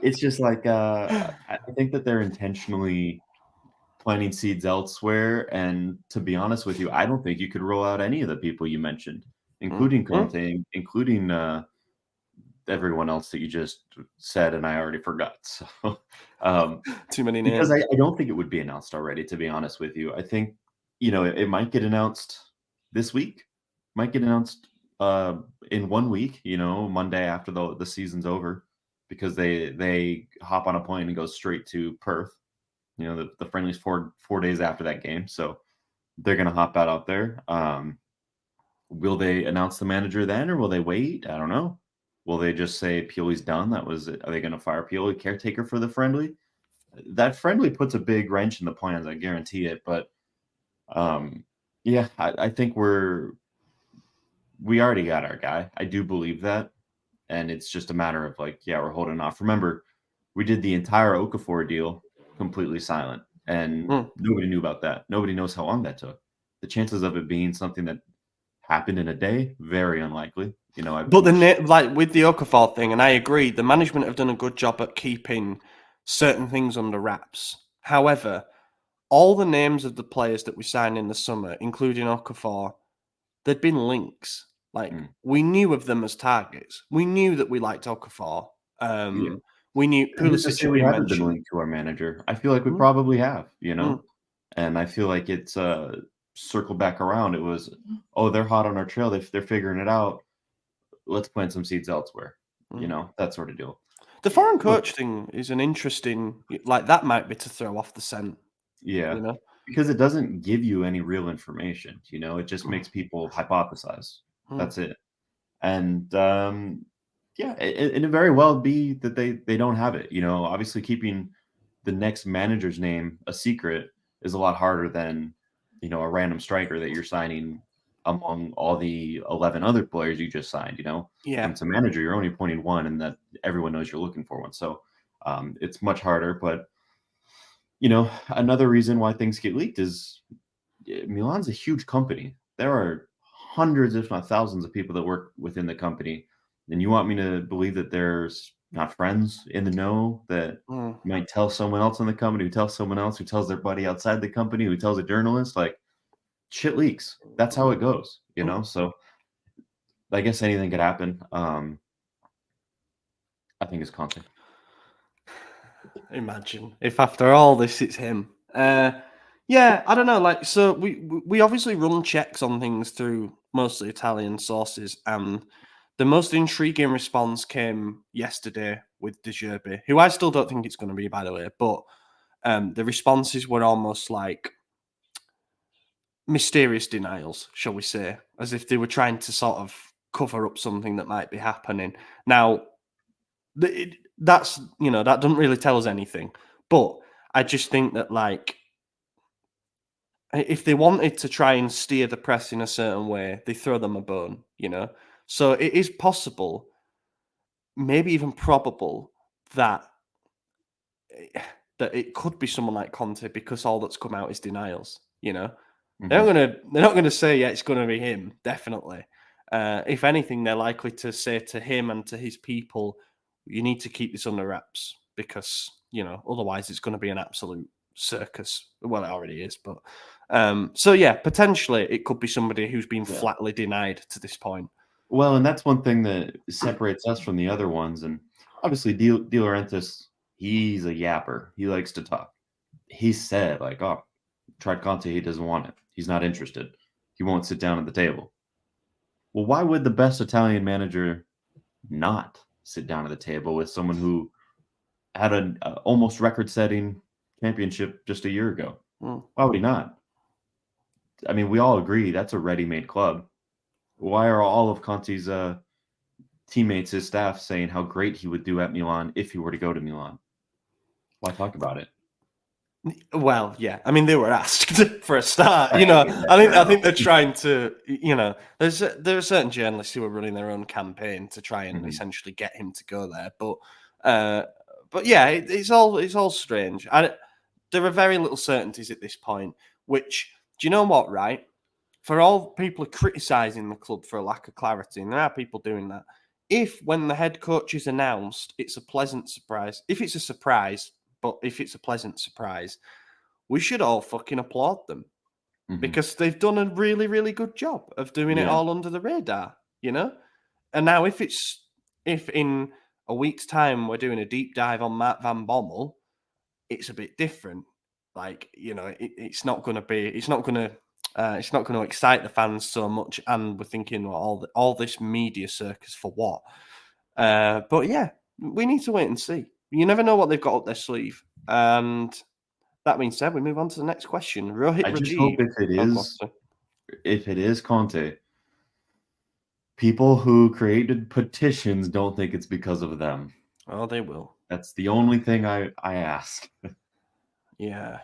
it's just like I think that they're intentionally planting seeds elsewhere. And to be honest with you, I don't think you could roll out any of the people you mentioned, including Conte, including everyone else that you just said, and I already forgot. So Too many because names. I don't think it would be announced already, to be honest with you. I think, it might get announced this week, might get announced in 1 week, Monday after the season's over, because they hop on a plane and go straight to Perth. The friendly's 4 days after that game, so they're gonna hop out there. Will they announce the manager then, or will they wait? I don't know. Will they just say Pioli's done? That was it. Are they gonna fire Pioli, caretaker for the friendly? That friendly puts a big wrench in the plans, I guarantee it. But yeah, I think we already got our guy. I do believe that, and it's just a matter of like, yeah, we're holding off. Remember, we did the entire Okafor deal completely silent, and nobody knew about that. Nobody knows how long that took. The chances of it being something that happened in a day, very unlikely. But like with the Okafor thing, and I agree, the management have done a good job at keeping certain things under wraps. However, all the names of the players that we signed in the summer, including Okafor, there'd been links. Like we knew of them as targets. We knew that we liked Okafor. Yeah. We knew Who's to Pulisic say had we been haven't been mentioned. linked to our manager? I feel like we probably have, and I feel like it's circled back around. It was, oh, they're hot on our trail. They're figuring it out. Let's plant some seeds elsewhere. That sort of deal. The foreign coach thing is an interesting, like that might be to throw off the scent. Yeah, because it doesn't give you any real information. It just makes people hypothesize. That's it. And yeah, it very well be that they don't have it. Obviously keeping the next manager's name a secret is a lot harder than a random striker that you're signing among all the 11 other players you just signed. Yeah. When it's a manager, you're only appointing one, and that everyone knows you're looking for one. So it's much harder. But another reason why things get leaked is Milan's a huge company. There are hundreds, if not thousands, of people that work within the company. And you want me to believe that there's not friends in the know that might tell someone else in the company who tells someone else who tells their buddy outside the company who tells a journalist. Like, shit leaks. That's how it goes, you know? So I guess anything could happen. I think it's Conte. Imagine if after all this it's him. Yeah, I don't know. Like, so we obviously run checks on things through mostly Italian sources, and the most intriguing response came yesterday with Zerbi, who I still don't think it's going to be, by the way. But the responses were almost like mysterious denials, shall we say, as if they were trying to sort of cover up something that might be happening. Now, that's, that doesn't really tell us anything, but I just think that, like, if they wanted to try and steer the press in a certain way, they throw them a bone, so it is possible, maybe even probable, that it could be someone like Conte, because all that's come out is denials. They're not gonna say, yeah, it's gonna be him, definitely. If anything, they're likely to say to him and to his people, you need to keep this under wraps, because otherwise it's going to be an absolute circus. Well, it already is, but so yeah, potentially it could be somebody who's been flatly denied to this point. Well, and that's one thing that separates us from the other ones. And obviously, De Laurentiis, he's a yapper. He likes to talk. He said, like, oh, tried Conte, he doesn't want it. He's not interested. He won't sit down at the table. Well, why would the best Italian manager not sit down at the table with someone who had an almost record-setting championship just a year ago? Why would he not? I mean, we all agree that's a ready-made club. Why are all of Conte's teammates, his staff, saying how great he would do at Milan if he were to go to Milan? Why talk about it? Well, yeah. I mean, they were asked for a start. I think they're trying to. There are certain journalists who are running their own campaign to try and essentially get him to go there. But yeah, it's all strange. There are very little certainties at this point. Which, do you know what? Right, for all people are criticising the club for a lack of clarity, and there are people doing that. If when the head coach is announced, it's a pleasant surprise. If it's a surprise. But if it's a pleasant surprise, we should all fucking applaud them, because they've done a really, really good job of doing it all under the radar, And now if in a week's time we're doing a deep dive on Matt Van Bommel, it's a bit different. Like, it's not going to excite the fans so much, and we're thinking, well, all this media circus for what? But yeah, we need to wait and see. You never know what they've got up their sleeve. And that being said, we move on to the next question. I just hope if it is Conte, people who created petitions don't think it's because of them. Oh, they will. That's the only thing I ask. Yeah.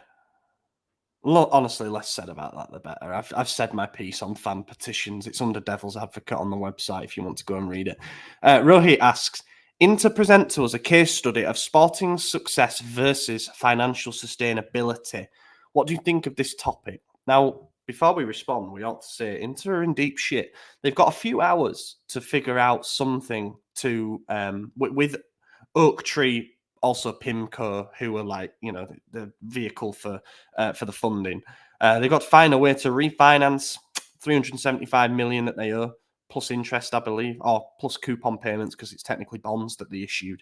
Look, honestly, less said about that, the better. I've said my piece on fan petitions. It's under Devil's Advocate on the website if you want to go and read it. Rohit asks, Inter present to us a case study of sporting success versus financial sustainability. What do you think of this topic? Now, before we respond, we ought to say Inter are in deep shit. They've got a few hours to figure out something to with Oak Tree, also PIMCO, who are like, the vehicle for the funding. They've got to find a way to refinance 375 million that they owe, plus interest, I believe, or plus coupon payments, because it's technically bonds that they issued.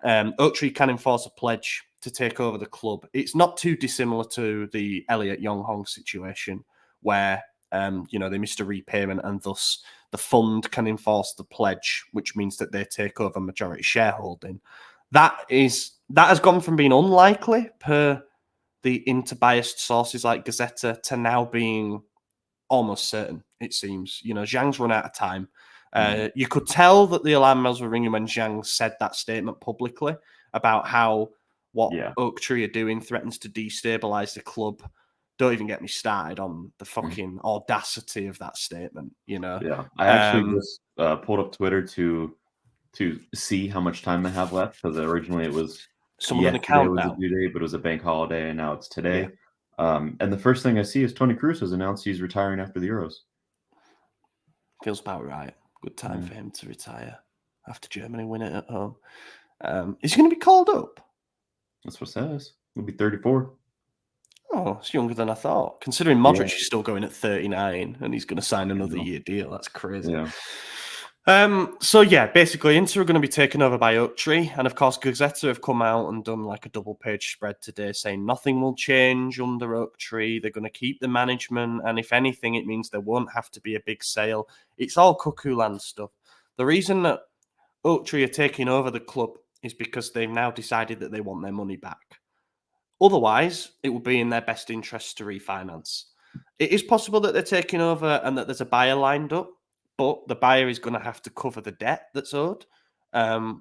Oak Tree can enforce a pledge to take over the club. It's not too dissimilar to the Elliot Yonghong situation, where they missed a repayment, and thus the fund can enforce the pledge, which means that they take over majority shareholding. That has gone from being unlikely per the inter-biased sources like Gazzetta to now being almost certain, it seems. Zhang's run out of time. You could tell that the alarm bells were ringing when Zhang said that statement publicly about how what Oak Tree are doing threatens to destabilize the club. Don't even get me started on the fucking audacity of that statement, Yeah, I actually just pulled up Twitter to see how much time they have left, because originally it was yesterday was a due date, but it was a bank holiday, and now it's today. And the first thing I see is Toni Kroos has announced he's retiring after the Euros. Feels about right. Good time for him to retire after Germany win it at home. Is he going to be called up? That's what it says. He'll be 34. Oh, it's younger than I thought. Considering Modric is still going at 39 and he's going to sign another year deal. That's crazy. Yeah. So yeah, basically Inter are going to be taken over by Oak Tree. And of course, Gazzetta have come out and done like a double page spread today saying nothing will change under Oak Tree. They're going to keep the management. And if anything, it means there won't have to be a big sale. It's all cuckoo land stuff. The reason that Oak Tree are taking over the club is because they've now decided that they want their money back. Otherwise, it would be in their best interest to refinance. It is possible that they're taking over and that there's a buyer lined up, but the buyer is going to have to cover the debt that's owed,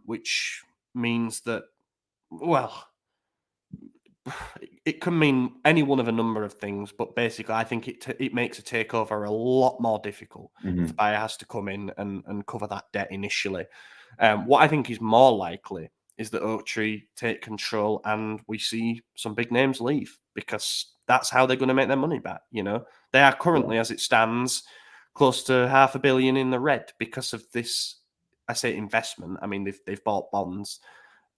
which means that, well, it can mean any one of a number of things, but basically I think it makes a takeover a lot more difficult if the buyer has to come in and cover that debt initially. What I think is more likely is that Oak Tree take control and we see some big names leave because that's how they're going to make their money back. You know, they are currently, as it stands, close to $500 million in the red because of this. I say investment. I mean, they've bought bonds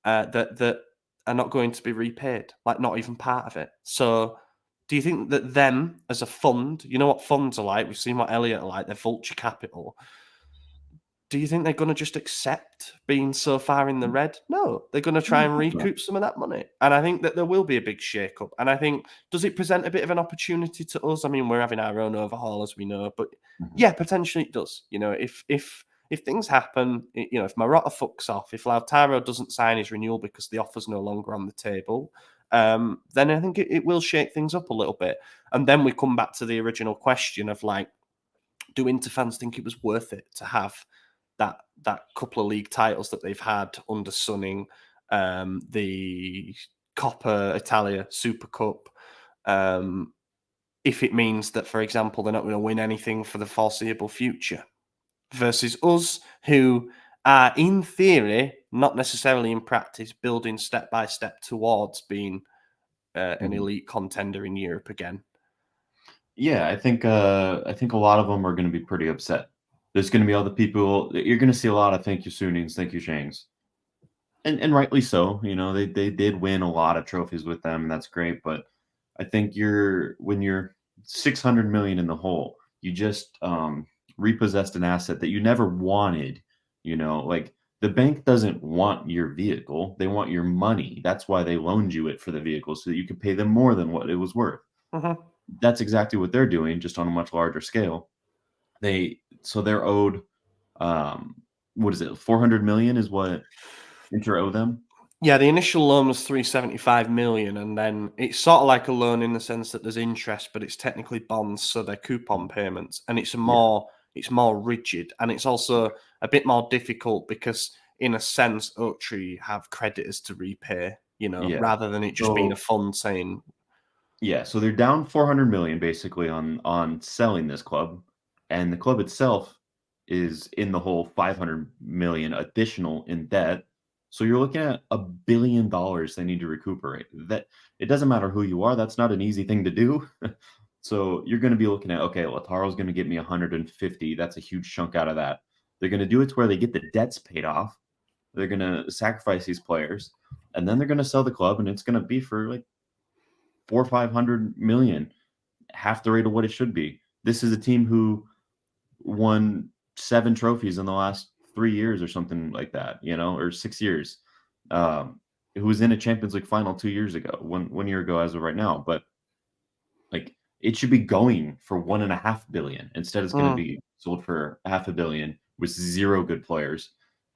that are not going to be repaid, like not even part of it. So do you think that them as a fund, you know what funds are like? We've seen what Elliott are like. They're vulture capital. Do you think they're going to just accept being so far in the red? No, they're going to try and recoup some of that money. And I think that there will be a big shake-up. And I think, does it present a bit of an opportunity to us? I mean, we're having our own overhaul, as we know. But yeah, potentially it does. You know, if things happen, you know, if Marotta fucks off, if Lautaro doesn't sign his renewal because the offer's no longer on the table, then I think it will shake things up a little bit. And then we come back to the original question of like, do Inter fans think it was worth it to have that couple of league titles that they've had under Sunning, the Coppa Italia Super Cup, if it means that, for example, they're not going to win anything for the foreseeable future, versus us who are, in theory, not necessarily in practice, building step by step towards being an elite contender in Europe again. Yeah, I think a lot of them are going to be pretty upset. There's going to be all the people. You're going to see a lot of thank you Sunings, thank you Shangs, and rightly so. You know, they did win a lot of trophies with them, and that's great. But I think when you're 600 million in the hole, you just repossessed an asset that you never wanted. You know, like the bank doesn't want your vehicle; they want your money. That's why they loaned you it for the vehicle, so that you could pay them more than what it was worth. That's exactly what they're doing, just on a much larger scale. They're owed, what is it? 400 million is what Inter owe them. Yeah, the initial loan was 375 million, and then it's sort of like a loan in the sense that there's interest, but it's technically bonds, so they're coupon payments, and it's more rigid, and it's also a bit more difficult because, in a sense, Oak Tree have creditors to repay, you know, rather than it just being a fund saying. Yeah, so they're down 400 million basically on selling this club, and the club itself is in the whole 500 million additional in debt. So you're looking at $1 billion they need to recuperate. That it doesn't matter who you are, that's not an easy thing to do. So you're going to be looking at, okay, Lautaro's going to get me 150. That's a huge chunk out of that. They're going to do it to where they get the debts paid off. They're going to sacrifice these players, and then they're going to sell the club, and it's going to be for like 400 or 500 million, half the rate of what it should be. This is a team who won 7 trophies in the last 3 years or something like that, you know, or 6 years. Who was in a Champions League final 2 years ago, one year ago as of right now. But like it should be going for 1.5 billion. Instead, it's going to be sold for $500 million with 0 good players.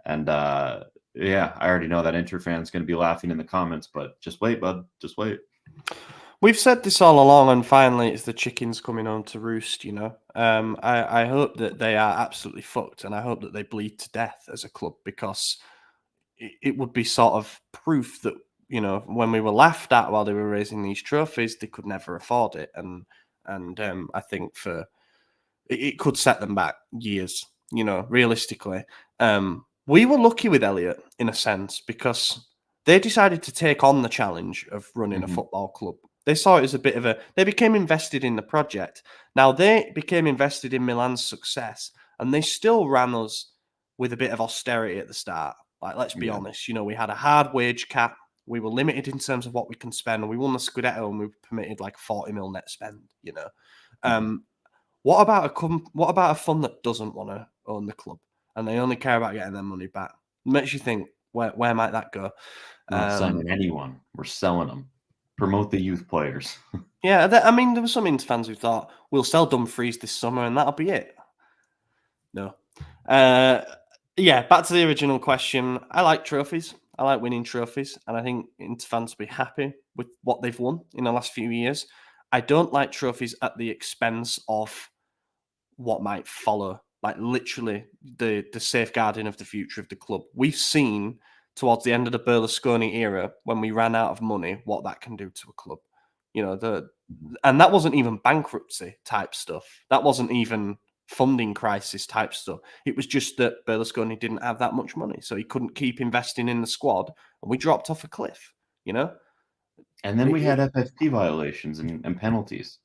And yeah, I already know that Inter fans going to be laughing in the comments, but just wait, bud. Just wait. We've said this all along, and finally it's the chickens coming home to roost, you know. I hope that they are absolutely fucked, and I hope that they bleed to death as a club, because it would be sort of proof that, you know, when we were laughed at while they were raising these trophies, they could never afford it. And I think it could set them back years, you know, realistically. We were lucky with Elliott in a sense because they decided to take on the challenge of running a football club. They saw it as a bit of they became invested in the project. Now they became invested in Milan's success, and they still ran us with a bit of austerity at the start. Like, let's be honest. We had a hard wage cap. We were limited in terms of what we can spend, and we won the Scudetto, and we were permitted like 40 mil net spend. What about a fund that doesn't want to own the club and they only care about getting their money back? It makes you think, where might that go? We're not signing anyone. We're selling them. Promote the youth players. Yeah, there were some Inter fans who thought we'll sell Dumfries this summer and that'll be it. No. Back to the original question. I like trophies. I like winning trophies, and I think Inter fans will be happy with what they've won in the last few years. I don't like trophies at the expense of what might follow, like literally the safeguarding of the future of the club. We've seen towards the end of the Berlusconi era, when we ran out of money, what that can do to a club. And that wasn't even bankruptcy type stuff. That wasn't even funding crisis type stuff. It was just that Berlusconi didn't have that much money, so he couldn't keep investing in the squad, and we dropped off a cliff. And then we had FFP violations and penalties.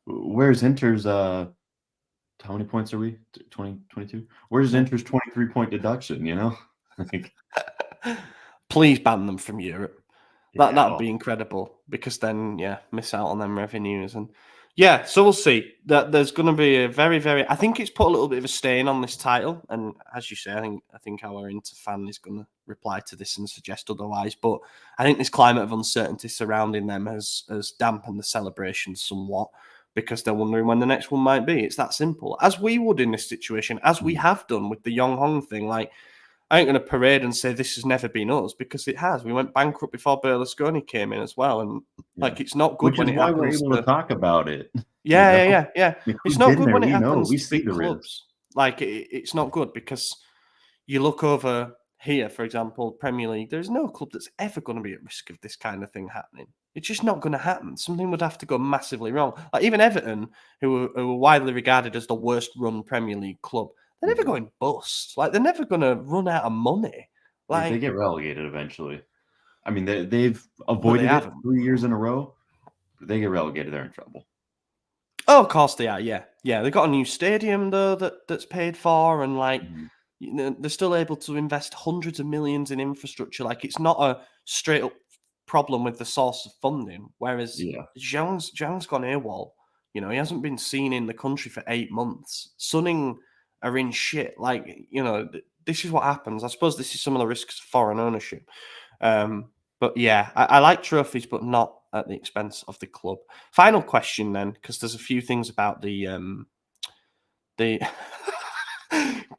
Where's Inter's? How many points are we? 20, 22? Where's Inter's 23-point deduction? Please ban them from Europe. That would be incredible, because then miss out on them revenues. And so we'll see. That there's going to be a very, very. I think it's put a little bit of a stain on this title, and as you say, I think our Inter fan is going to reply to this and suggest otherwise. But I think this climate of uncertainty surrounding them has dampened the celebration somewhat, because they're wondering when the next one might be. It's that simple, as we would in this situation, as we have done with the Yong Hong thing. Like, I ain't going to parade and say this has never been us, because it has. We went bankrupt before Berlusconi came in as well, and it's not good when it happens. Which is why we're able to talk about it. Yeah. It's not good when it happens we to see big the clubs. risk. Like, it's not good, because you look over here, for example, Premier League, there's no club that's ever going to be at risk of this kind of thing happening. It's just not going to happen. Something would have to go massively wrong. Like, even Everton, who were widely regarded as the worst run Premier League club, they're never going bust. Like, they're never going to run out of money. Like, they get relegated eventually. I mean, they've avoided it 3 years in a row. But they get relegated, they're in trouble. Oh, of course they are. Yeah. They've got a new stadium though that's paid for, and like they're still able to invest hundreds of millions in infrastructure. Like, it's not a straight up problem with the source of funding. Whereas Zhang's gone AWOL. He hasn't been seen in the country for 8 months. Sunning are in shit. Like, this is what happens. I suppose this is some of the risks of foreign ownership. But I like trophies, but not at the expense of the club. Final question then, because there's a few things about the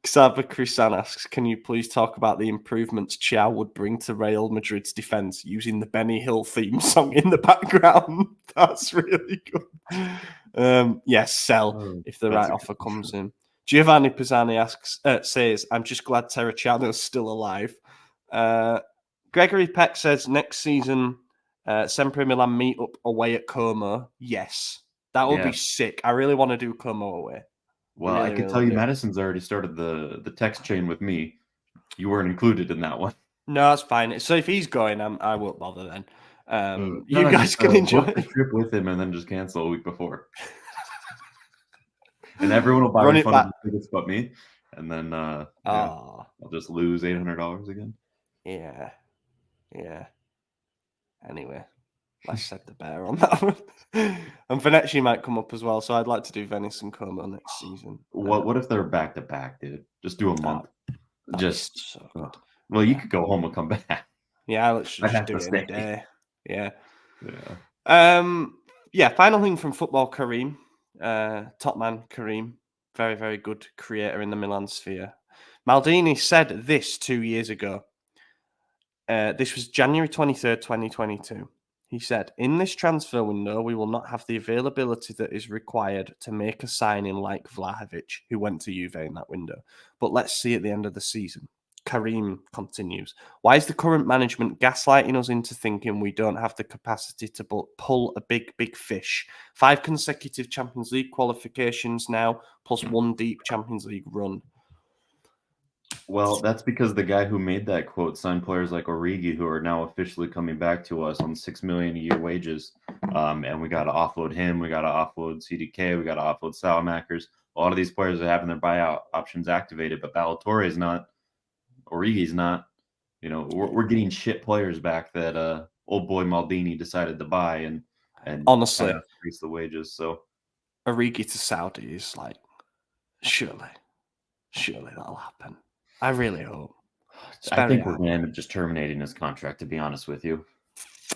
Xavier Crisan asks, can you please talk about the improvements Chiao would bring to Real Madrid's defense using the Benny Hill theme song in the background? That's really good. Yes, sell if the right offer comes in. Giovanni Pisani says, I'm just glad Terracciano's still alive. Gregory Peck says, next season, SempreMilan meet up away at Como. Yes, that would be sick. I really want to do Como away. Well, really, I can tell you, Madison's already started the text chain with me. You weren't included in that one. No, that's fine. So if he's going, I won't bother then. You guys can enjoy the trip with him and then just cancel a week before. And everyone will buy refundable tickets but me. And then I'll just lose $800 again. Yeah. Anyway, less said the better on that one. And Venezia might come up as well, so I'd like to do Venice and Como next season. What if they're back to back, dude? Just do a month. Just so good. Well, you could go home and come back. Yeah, let's just do it in a day. Yeah. Final thing from football, Karim. Top man Karim. Very, very good creator in the Milan sphere. Maldini said this 2 years ago. This was January 23rd, 2022. He said, in this transfer window, we will not have the availability that is required to make a signing like Vlahovic, who went to Juve in that window. But let's see at the end of the season. Karim continues, why is the current management gaslighting us into thinking we don't have the capacity to pull a big, big fish? 5 consecutive Champions League qualifications now, plus 1 deep Champions League run. Well, that's because the guy who made that quote signed players like Origi, who are now officially coming back to us on $6 million a year wages. And we got to offload him. We got to offload CDK. We got to offload Salamakers. A lot of these players are having their buyout options activated, but Ballatore is not. Origi's not. You know, we're getting shit players back that old boy Maldini decided to buy and honestly, kind of increase the wages. So Origi to Saudi is like, surely that'll happen. I really hope. It's I very think we're hard. going to end up just terminating his contract, to be honest with you.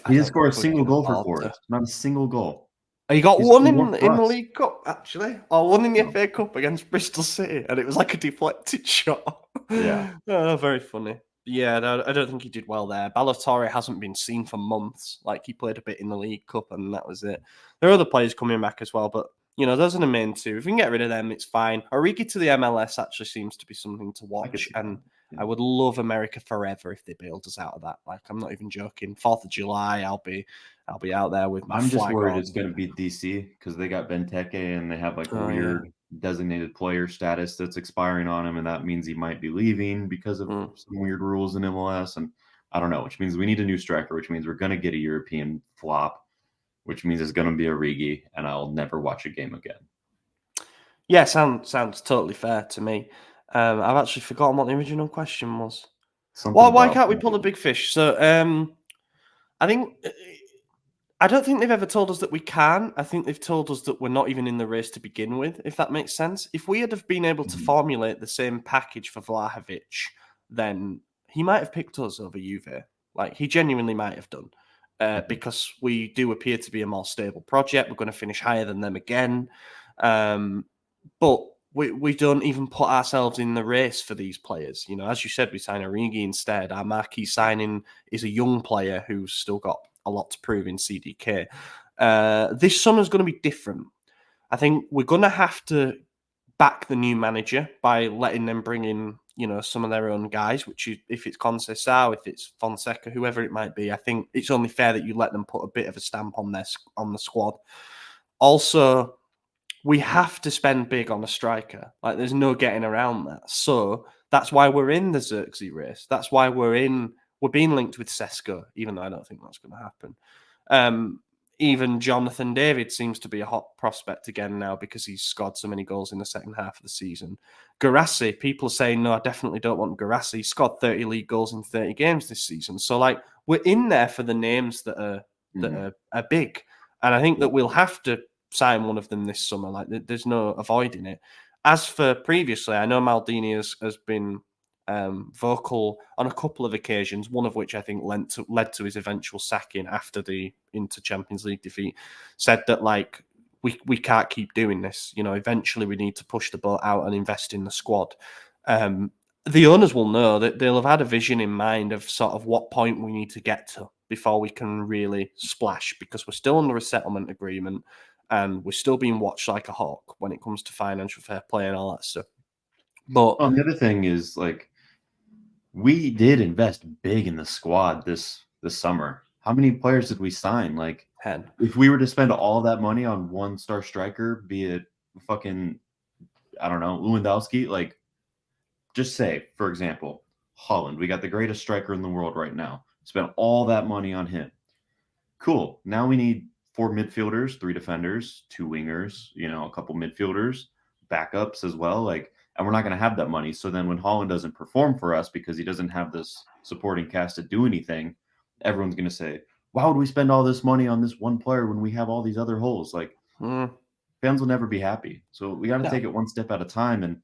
I He didn't don't score a think we single can goal for afford to. Forest. Not a single goal. You got He's one more for in the us. League Cup, actually, or one in the No. FA Cup against Bristol City, and it was like a deflected shot. Yeah. Oh, very funny. Yeah, no, I don't think he did well there. Ballatore hasn't been seen for months. Like, he played a bit in the League Cup, and that was it. There are other players coming back as well, but, you know, those are the main two. If we can get rid of them, it's fine. Origi to the MLS actually seems to be something to I could watch, see and that. Yeah. I would love America forever if they bailed us out of that. Like, I'm not even joking. 4th of July, I'll be out there with my I'm just flag worried on. it's going to be DC because they got Benteke and they have like a Oh, yeah. weird designated player status that's expiring on him, and that means he might be leaving because of some weird rules in MLS. And I don't know, which means we need a new striker, which means we're going to get a European flop, which means it's going to be Origi, and I'll never watch a game again. Yeah, sounds totally fair to me. I've actually forgotten what the original question was. Why can't we pull a big fish? So I think I don't think they've ever told us that we can. I think they've told us that we're not even in the race to begin with, if that makes sense. If we had have been able to formulate the same package for Vlahovic, then he might have picked us over Juve. Like, he genuinely might have done. Because we do appear to be a more stable project. We're going to finish higher than them again. But we don't even put ourselves in the race for these players. You know, as you said, we sign Origi instead. Our marquee signing is a young player who's still got a lot to prove in CDK. This summer's going to be different. I think we're going to have to back the new manager by letting them bring in, you know, some of their own guys, which is, if it's Conceição, if it's Fonseca, whoever it might be, I think it's only fair that you let them put a bit of a stamp on the squad. Also, we have to spend big on a striker. Like, there's no getting around that. So that's why we're in the Zerbi race. That's why we're being linked with Sesko, even though I don't think that's going to happen. Even Jonathan David seems to be a hot prospect again now because he's scored so many goals in the second half of the season. Garassi, people are saying, no, I definitely don't want Garassi. He scored 30 league goals in 30 games this season. So, like, we're in there for the names that are big. And I think that we'll have to sign one of them this summer. Like, there's no avoiding it. As for previously, I know Maldini has been vocal on a couple of occasions, one of which I think led to his eventual sacking after the Inter Champions League defeat, said that, like, we can't keep doing this. You know, eventually we need to push the boat out and invest in the squad. The owners will know that they'll have had a vision in mind of sort of what point we need to get to before we can really splash, because we're still under a settlement agreement and we're still being watched like a hawk when it comes to financial fair play and all that stuff. But the other thing is, like, we did invest big in the squad this summer. How many players did we sign? Like, 10. If we were to spend all that money on one star striker, be it fucking, I don't know, Lewandowski, like, just say, for example, Holland, we got the greatest striker in the world right now. Spent all that money on him. Cool. Now we need 4 midfielders, 3 defenders, 2 wingers, you know, a couple midfielders, backups as well. Like, and we're not going to have that money. So then when Holland doesn't perform for us because he doesn't have this supporting cast to do anything, everyone's going to say, why would we spend all this money on this one player when we have all these other holes? Like, fans will never be happy. So we got to take it one step at a time. And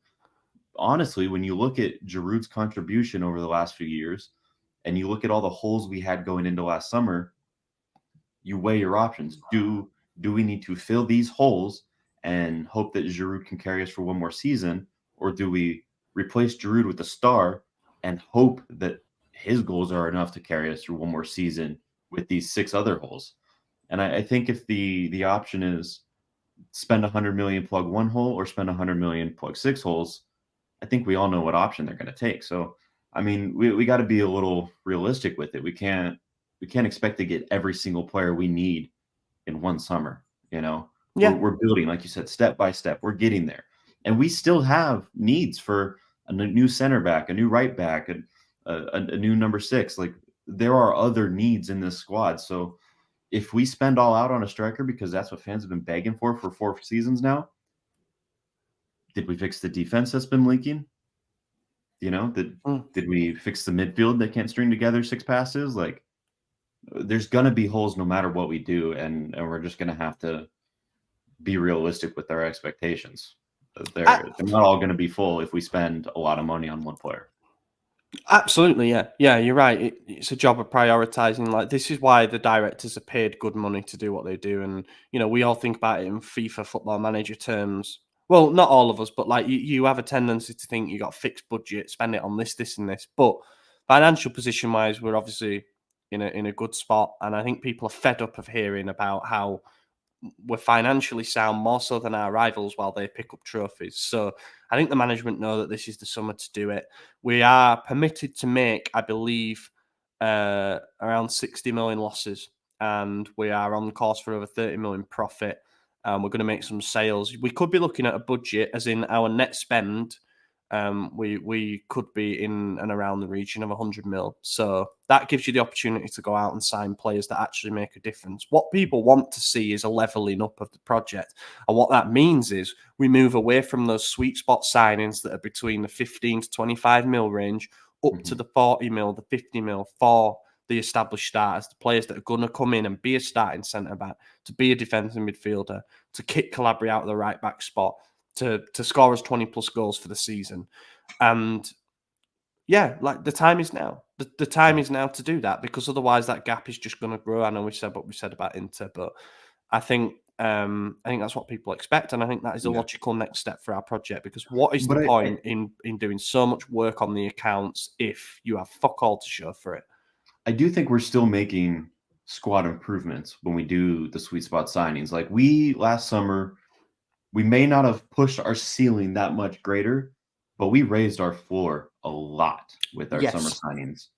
honestly, when you look at Giroud's contribution over the last few years, and you look at all the holes we had going into last summer, you weigh your options. Do we need to fill these holes and hope that Giroud can carry us for one more season, or do we replace Giroud with a star and hope that his goals are enough to carry us through one more season with these 6 other holes? And I think if the option is spend 100 million, plug 1 hole, or spend 100 million, plug 6 holes, I think we all know what option they're going to take. So, I mean, we got to be a little realistic with it. We can't expect to get every single player we need in one summer. You know, we're building, like you said, step by step. We're getting there, and we still have needs for a new center back, a new right back, a new number 6. Like, there are other needs in this squad. So if we spend all out on a striker because that's what fans have been begging for 4 seasons now, did we fix the defense that's been leaking? Did we fix the midfield that can't string together 6 passes? Like, there's gonna be holes no matter what we do, and we're just gonna have to be realistic with our expectations. They're not all gonna be full if we spend a lot of money on one player. Absolutely, yeah. Yeah, you're right. It's a job of prioritizing. Like, this is why the directors are paid good money to do what they do. And, we all think about it in FIFA football manager terms. Well, not all of us, but like you have a tendency to think you got a fixed budget, spend it on this, this, and this. But financial position wise, we're obviously in a good spot. And I think people are fed up of hearing about how we're financially sound more so than our rivals while they pick up trophies. So I think the management know that this is the summer to do it. We are permitted to make, I believe, around 60 million losses, and we are on course for over 30 million profit. We're going to make some sales. We could be looking at a budget, as in our net spend. We could be in and around the region of 100 mil. So that gives you the opportunity to go out and sign players that actually make a difference. What people want to see is a leveling up of the project. And what that means is we move away from those sweet spot signings that are between the 15 to 25 mil range up to the 40 mil, the 50 mil for the established starters, the players that are going to come in and be a starting centre-back, to be a defensive midfielder, to kick Calabria out of the right-back spot, to score us 20-plus goals for the season. And yeah, like, the time is now. The time is now to do that, because otherwise that gap is just going to grow. I know we said what we said about Inter, but I think that's what people expect, and I think that is the logical next step for our project. Because what is the point in doing so much work on the accounts if you have fuck all to show for it? I do think we're still making squad improvements when we do the sweet spot signings. Like, we last summer, we may not have pushed our ceiling that much greater, but we raised our floor a lot with our summer signings.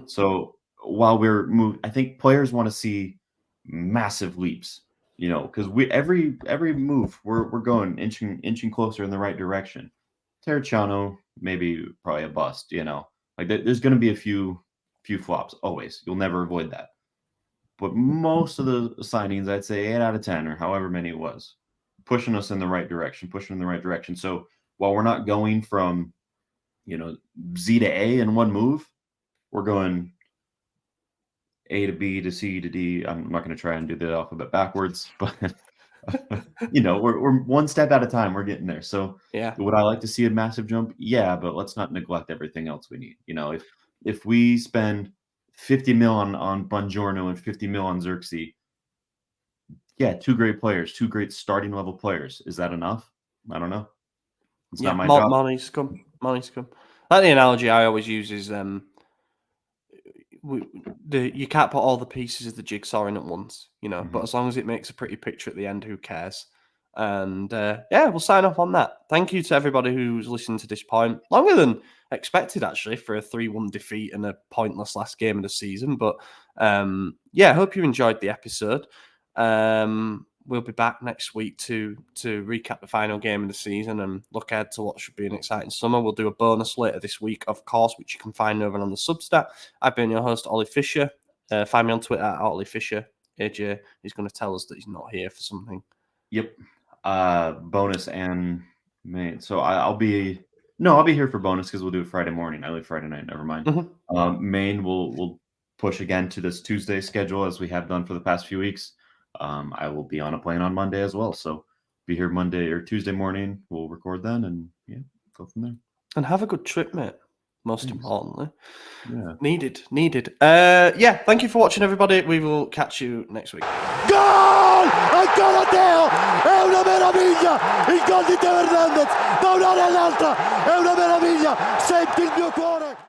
So while we're moved, I think players want to see massive leaps, because every move we're going inching closer in the right direction. Terracciano, probably a bust, like there's going to be a few flops always. You'll never avoid that. But most of the signings, I'd say 8 out of 10 or however many it was, pushing us in the right direction. So while we're not going from, Z to A in one move, we're going A to B to C to D. I'm not going to try and do the alphabet backwards, but we're one step at a time. We're getting there. So would I like to see a massive jump? Yeah, but let's not neglect everything else we need. If we spend 50 mil on Buongiorno and 50 mil on Xerxes, 2 great players, 2 great starting level players. Is that enough? I don't know. It's not my job. Money's come. Like, the analogy I always use is you can't put all the pieces of the jigsaw in at once, but as long as it makes a pretty picture at the end, who cares? And we'll sign off on that. Thank you to everybody who's listened to this point. Longer than expected, actually, for a 3-1 defeat and a pointless last game of the season. But I hope you enjoyed the episode. We'll be back next week to recap the final game of the season and look ahead to what should be an exciting summer. We'll do a bonus later this week, of course, which you can find over on the Substack. I've been your host, Ollie Fisher. Find me on Twitter at Ollie Fisher. AJ is going to tell us that he's not here for something. Yep. Bonus and main. So I'll be here for bonus because we'll do it Friday morning. I leave Friday night. Never mind. Main we'll push again to this Tuesday schedule as we have done for the past few weeks. I will be on a plane on Monday as well. So be here Monday or Tuesday morning. We'll record then and go from there. And have a good trip, mate. Most importantly. Yeah. Needed. Thank you for watching, everybody. We will catch you next week. Gol! Ancora Teo! È una meraviglia! Il gol di Teo Hernandez da un'area all'altra! È una meraviglia! Senti il mio cuore!